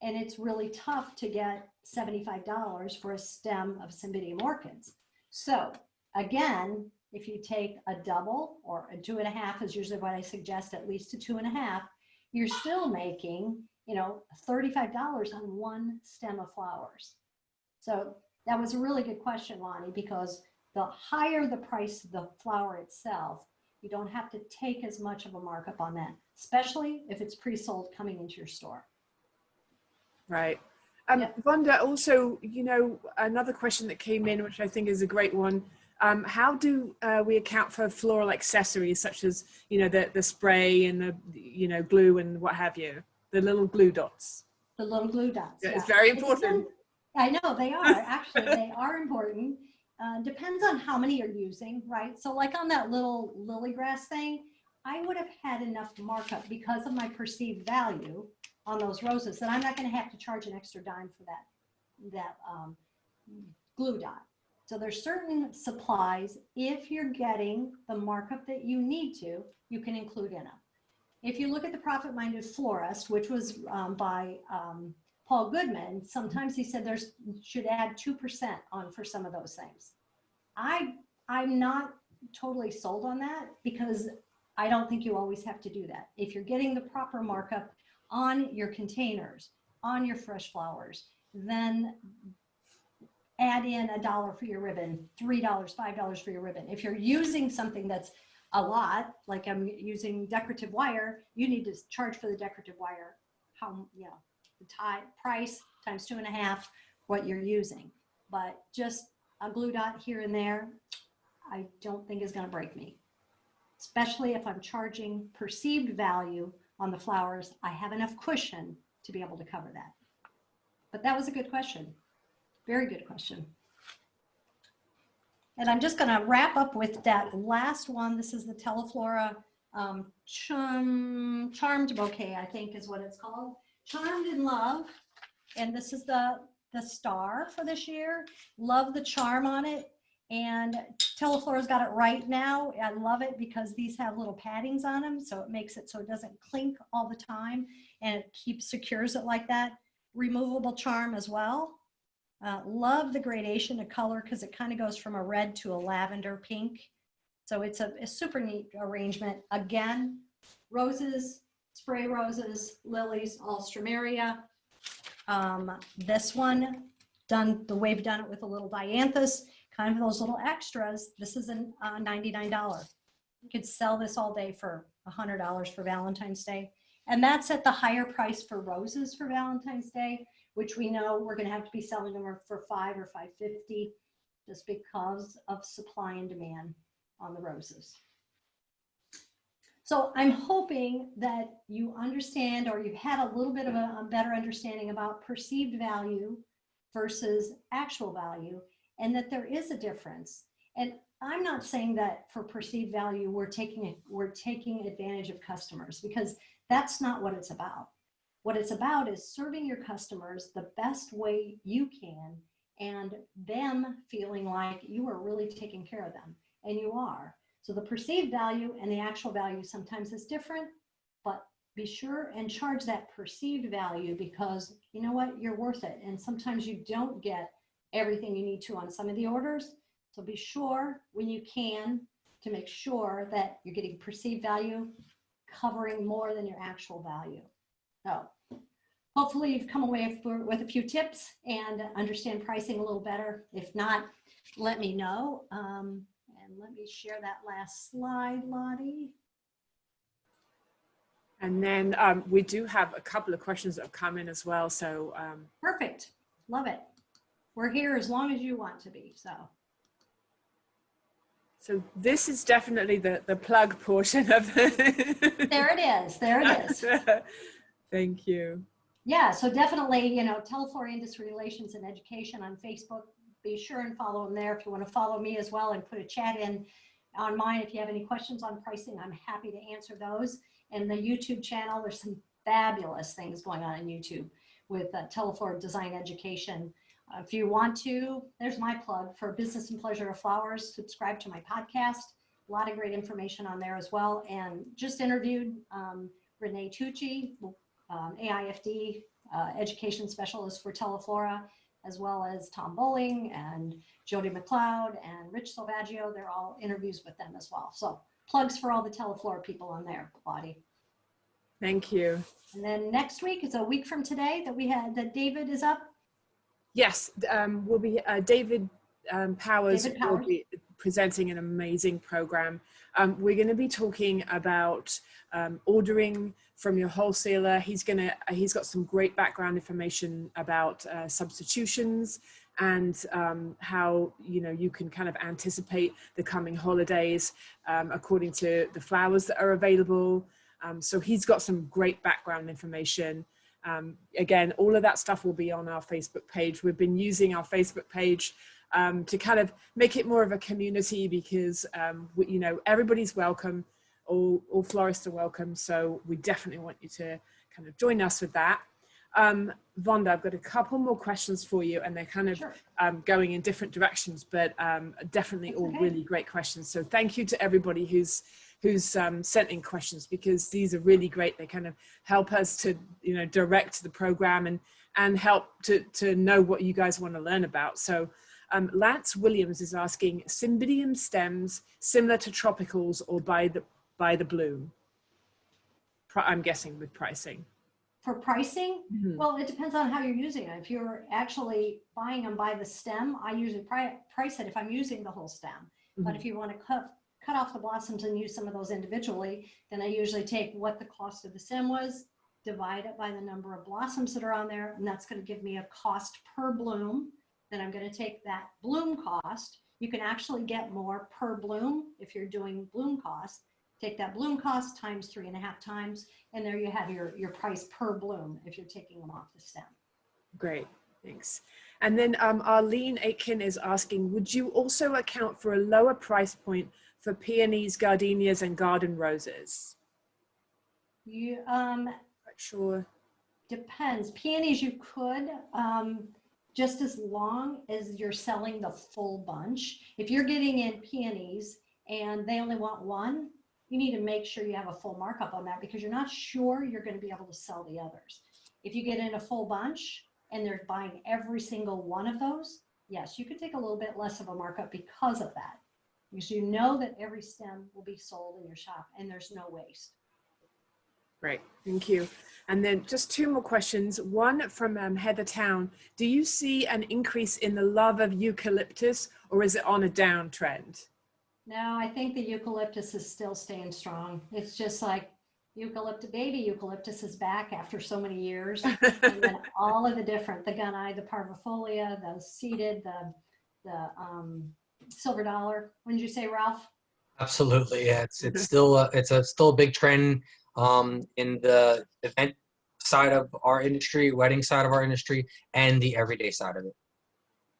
And it's really tough to get $75 for a stem of cymbidium orchids. So again, if you take a double or a 2.5 is usually what I suggest, at least a 2.5, you're still making, $35 on one stem of flowers. So that was a really good question, Lonnie, because the higher the price of the flower itself, you don't have to take as much of a markup on that, especially if it's pre-sold coming into your store. Right. Yep. Rhonda, also, another question that came in, which I think is a great one. How do we account for floral accessories such as, the spray and the, glue and what have you, the little glue dots? The little glue dots. Yeah. It's very important. I know they are. Actually, they are important. Depends on how many you're using, right? So like on that little lily grass thing, I would have had enough markup because of my perceived value on those roses that I'm not going to have to charge an extra dime for that glue dot. So there's certain supplies, if you're getting the markup that you need to, you can include in them. If you look at the Profit Minded Florist, which was by Paul Goodman, sometimes he said should add 2% on for some of those things. I'm not totally sold on that because I don't think you always have to do that. If you're getting the proper markup on your containers, on your fresh flowers, then add in $1 for your ribbon, $3, $5 for your ribbon. If you're using something that's a lot, like I'm using decorative wire, you need to charge for the decorative wire, the price times 2.5 what you're using. But just a glue dot here and there, I don't think is going to break me, especially if I'm charging perceived value on the flowers. I have enough cushion to be able to cover that. But that was a good question. Very good question. And I'm just going to wrap up with that last one. This is the Teleflora Charmed Bouquet, I think is what it's called. Charmed in Love. And this is the star for this year. Love the charm on it. And Teleflora's got it right now. I love it because these have little paddings on them. So it makes it so it doesn't clink all the time. And it secures it like that. Removable charm as well. Love the gradation of color because it kind of goes from a red to a lavender pink. So it's a super neat arrangement. Again, roses, spray roses, lilies, alstroemeria. This one, the way we've done it with a little dianthus, kind of those little extras. This is a $99. You could sell this all day for $100 for Valentine's Day. And that's at the higher price for roses for Valentine's Day, which we know we're going to have to be selling them for $5 or $5.50. just because of supply and demand on the roses. So I'm hoping that you understand, or you've had a little bit of a better understanding about perceived value versus actual value, and that there is a difference. And I'm not saying that for perceived value, we're taking advantage of customers, because that's not what it's about. What it's about is serving your customers the best way you can, and them feeling like you are really taking care of them, and you are. So the perceived value and the actual value sometimes is different, but be sure and charge that perceived value, because you know what, you're worth it. And sometimes you don't get everything you need to on some of the orders. So be sure when you can to make sure that you're getting perceived value covering more than your actual value. So hopefully you've come away with a few tips and understand pricing a little better. If not, let me know. And let me share that last slide, Lottie. And then we do have a couple of questions that have come in as well. So perfect. Love it. We're here as long as you want to be. So this is definitely the plug portion of it. There it is. There it is. Thank you. Yeah, so definitely, you know, Teleflora Industry Relations and Education on Facebook. Be sure and follow them there. If you want to follow me as well, and put a chat in on mine if you have any questions on pricing, I'm happy to answer those. And the YouTube channel, there's some fabulous things going on in YouTube with Teleflora Design Education. If you want to, there's my plug for Business and Pleasure of Flowers. Subscribe to my podcast. A lot of great information on there as well. And just interviewed Renee Tucci, AIFD education specialist for Teleflora, as well as Tom Bowling and Jody McLeod and Rich Salvaggio. They're all interviews with them as well. So plugs for all the Teleflora people on there, Lottie. Thank you. And then next week, it's a week from today that David is up. Yes, will be David Powers will be presenting an amazing program. We're going to be talking about ordering from your wholesaler. He's got some great background information about substitutions and how you can kind of anticipate the coming holidays according to the flowers that are available. So he's got some great background information. Again, all of that stuff will be on our Facebook page. We've been using our Facebook page to kind of make it more of a community, because everybody's welcome, all florists are welcome. So we definitely want you to kind of join us with that. Vonda, I've got a couple more questions for you, and they're kind of going in different directions, but definitely all really great questions. So thank you to everybody who's sent in questions, because these are really great. They kind of help us to direct the program and help to know what you guys want to learn about. So Lance Williams is asking, Cymbidium stems similar to tropicals or by the bloom? I'm guessing with pricing. For pricing, well, it depends on how you're using it. If you're actually buying them by the stem, I usually price it if I'm using the whole stem. But if you want to cut off the blossoms and use some of those individually, then I usually take what the cost of the stem was, divide it by the number of blossoms that are on there, and that's going to give me a cost per bloom. Then I'm going to take that bloom cost. You can actually get more per bloom if you're doing bloom cost. Take that bloom cost times 3.5 times, and there you have your price per bloom if you're taking them off the stem. Great, thanks. And then Arlene Aitken is asking, would you also account for a lower price point for peonies, gardenias, and garden roses? You sure. Depends. Peonies you could, just as long as you're selling the full bunch. If you're getting in peonies and they only want one, you need to make sure you have a full markup on that, because you're not sure you're going to be able to sell the others. If you get in a full bunch and they're buying every single one of those, yes, you could take a little bit less of a markup because of that, because you know that every stem will be sold in your shop and there's no waste. Great, thank you. And then just two more questions. One from Heather Town. Do you see an increase in the love of eucalyptus, or is it on a downtrend? No, I think the eucalyptus is still staying strong. It's just like baby eucalyptus is back after so many years. And then all of the different, the guneye, the parvifolia, the seeded, silver dollar. What did you say, Ralph? Absolutely, yeah. It's still a big trend in the event side of our industry, wedding side of our industry, and the everyday side of it.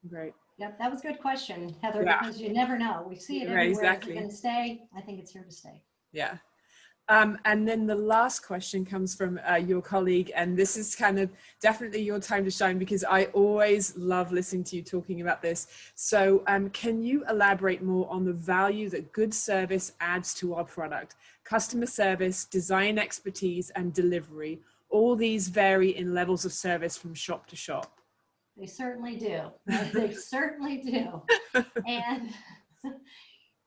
Great. Yep, that was a good question, Heather, Yeah. because you never know. We see it Right, everywhere. exactly. Is it going to stay? I think it's here to stay. Yeah. And then the last question comes from your colleague, and this is kind of definitely your time to shine because I always love listening to you talking about this. So can you elaborate more on the value that good service adds to our product? Customer service, design expertise, and delivery. All these vary in levels of service from shop to shop. They certainly do. They certainly do.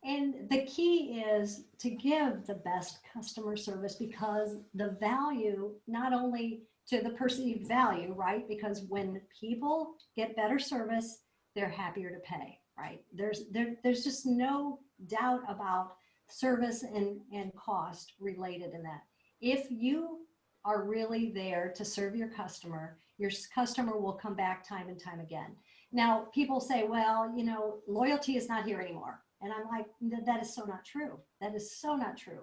And the key is to give the best customer service, because the value, not only to the perceived value, right? Because when people get better service, they're happier to pay, right? There's just no doubt about service and cost related in that. If you are really there to serve your customer will come back time and time again. Now, people say, well, you know, loyalty is not here anymore. And I'm like, that is so not true. That is so not true.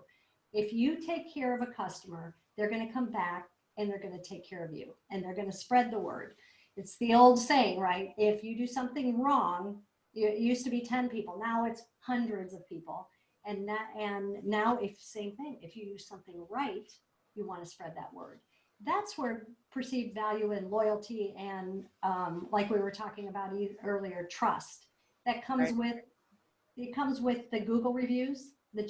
If you take care of a customer, they're going to come back and they're going to take care of you and they're going to spread the word. It's the old saying, right? If you do something wrong, it used to be 10 people. Now it's hundreds of people. And now if same thing, if you do something right, you want to spread that word. That's where perceived value and loyalty and like we were talking about earlier, trust that comes Right. with. It comes with the Google reviews, the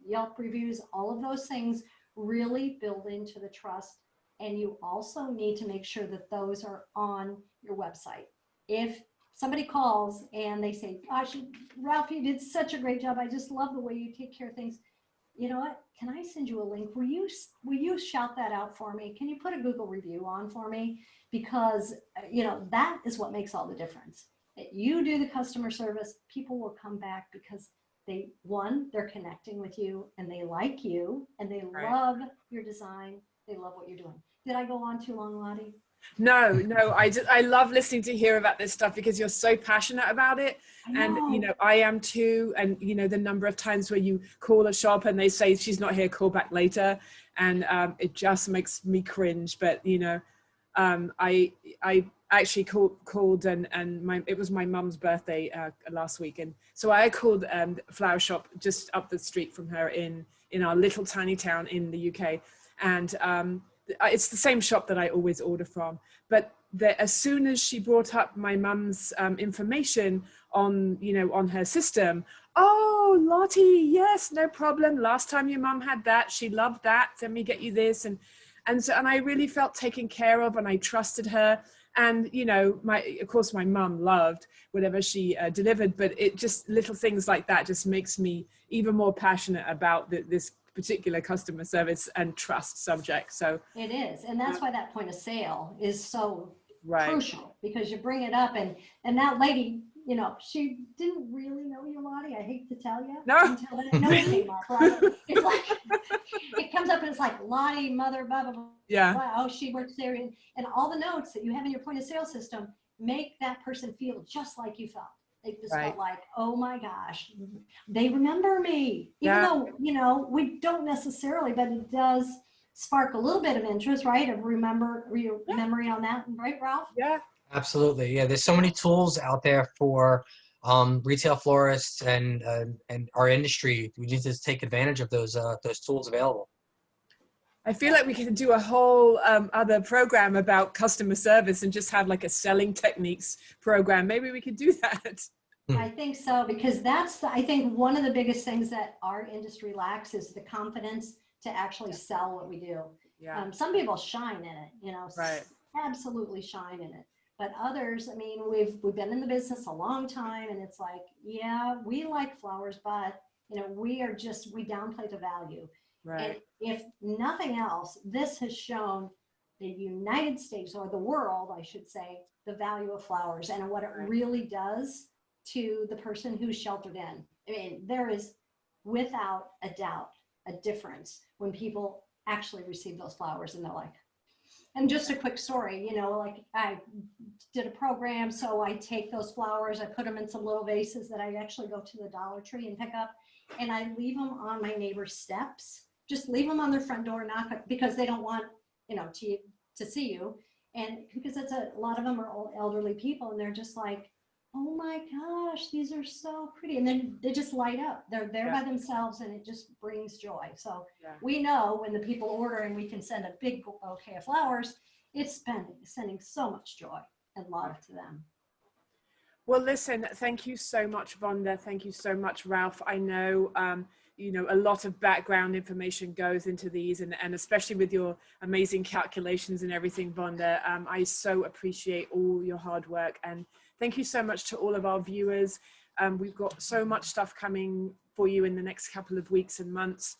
Yelp reviews, all of those things really build into the trust. And you also need to make sure that those are on your website. If somebody calls and they say, gosh, Ralph, you did such a great job. I just love the way you take care of things. You know what? Can I send you a link? Will you shout that out for me? Can you put a Google review on for me? Because, you know, that is what makes all the difference. You do the customer service, people will come back because they're connecting with you and they like you and they Right. love your design. They love what you're doing. Did I go on too long, Lottie? No, I love listening to hear about this stuff because you're so passionate about it. And, you know, I am too. And, you know, the number of times where you call a shop and they say, she's not here, call back later. And it just makes me cringe. But, you know, I actually called and it was my mum's birthday last week. And so I called flower shop just up the street from her in our little tiny town in the UK. And it's the same shop that I always order from. But as soon as she brought up my mum's information on her system, oh, Lottie, yes, no problem. Last time your mum had that, she loved that. Let me get you this. And I really felt taken care of, and I trusted her. And, you know, of course, my mum loved whatever she delivered, but it just little things like that just makes me even more passionate about this particular customer service and trust subject. So it is. And that's why that point of sale is so right. crucial, because you bring it up and that lady, you know, she didn't really know you, Lottie. I hate to tell you. No. Until that note came up, right? It's like, it comes up and it's like, Lottie, mother, blah, blah, blah. Yeah. Blah. Oh, she works there. And all the notes that you have in your point of sale system make that person feel just like you felt. They just Right. felt like, oh my gosh, they remember me. Even Yeah. though, you know, we don't necessarily, but it does spark a little bit of interest, right? Of memory on that, right, Ralph? Yeah. Absolutely, yeah. There's so many tools out there for retail florists and our industry. We need to take advantage of those tools available. I feel like we could do a whole other program about customer service and just have like a selling techniques program. Maybe we could do that. I think so, because that's, I think, one of the biggest things that our industry lacks is the confidence to actually sell what we do. Yeah. Some people shine in it, you know, Right. absolutely shine in it. But others, I mean, we've been in the business a long time, and it's like, yeah, we like flowers, but, you know, we downplay the value. Right. And if nothing else, this has shown the United States, or the world, I should say, the value of flowers and what it Right. really does to the person who's sheltered in. I mean, there is without a doubt a difference when people actually receive those flowers and they're like, And just a quick story, you know, like I did a program, so I take those flowers, I put them in some little vases that I actually go to the Dollar Tree and pick up, and I leave them on my neighbor's steps. Just leave them on their front door, knock it, because they don't want, you know, to see you. And because it's a lot of them are old elderly people, and they're just like, oh my gosh, these are so pretty. And then they just light up. They're there by themselves, and it just brings joy. So we know when the people order and we can send a big bouquet of flowers, it's sending so much joy and love to them. Well, listen, thank you so much, Vonda. Thank you so much, Ralph. I know, you know, a lot of background information goes into these, and especially with your amazing calculations and everything, Vonda. I so appreciate all your hard work, and thank you so much to all of our viewers. We've got so much stuff coming for you in the next couple of weeks and months.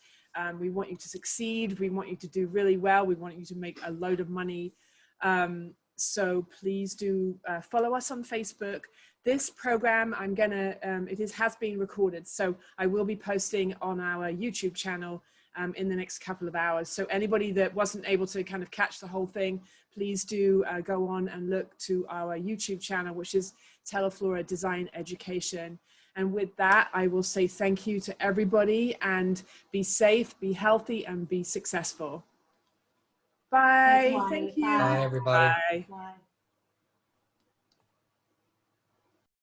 We want you to succeed. We want you to do really well. We want you to make a load of money. So please do follow us on Facebook. This program, has been recorded, so I will be posting on our YouTube channel in the next couple of hours. So anybody that wasn't able to kind of catch the whole thing, please do go on and look to our YouTube channel, which is Teleflora Design Education. And with that, I will say thank you to everybody, and be safe, be healthy, and be successful. Bye. Thank you. Bye, everybody. Bye. Bye.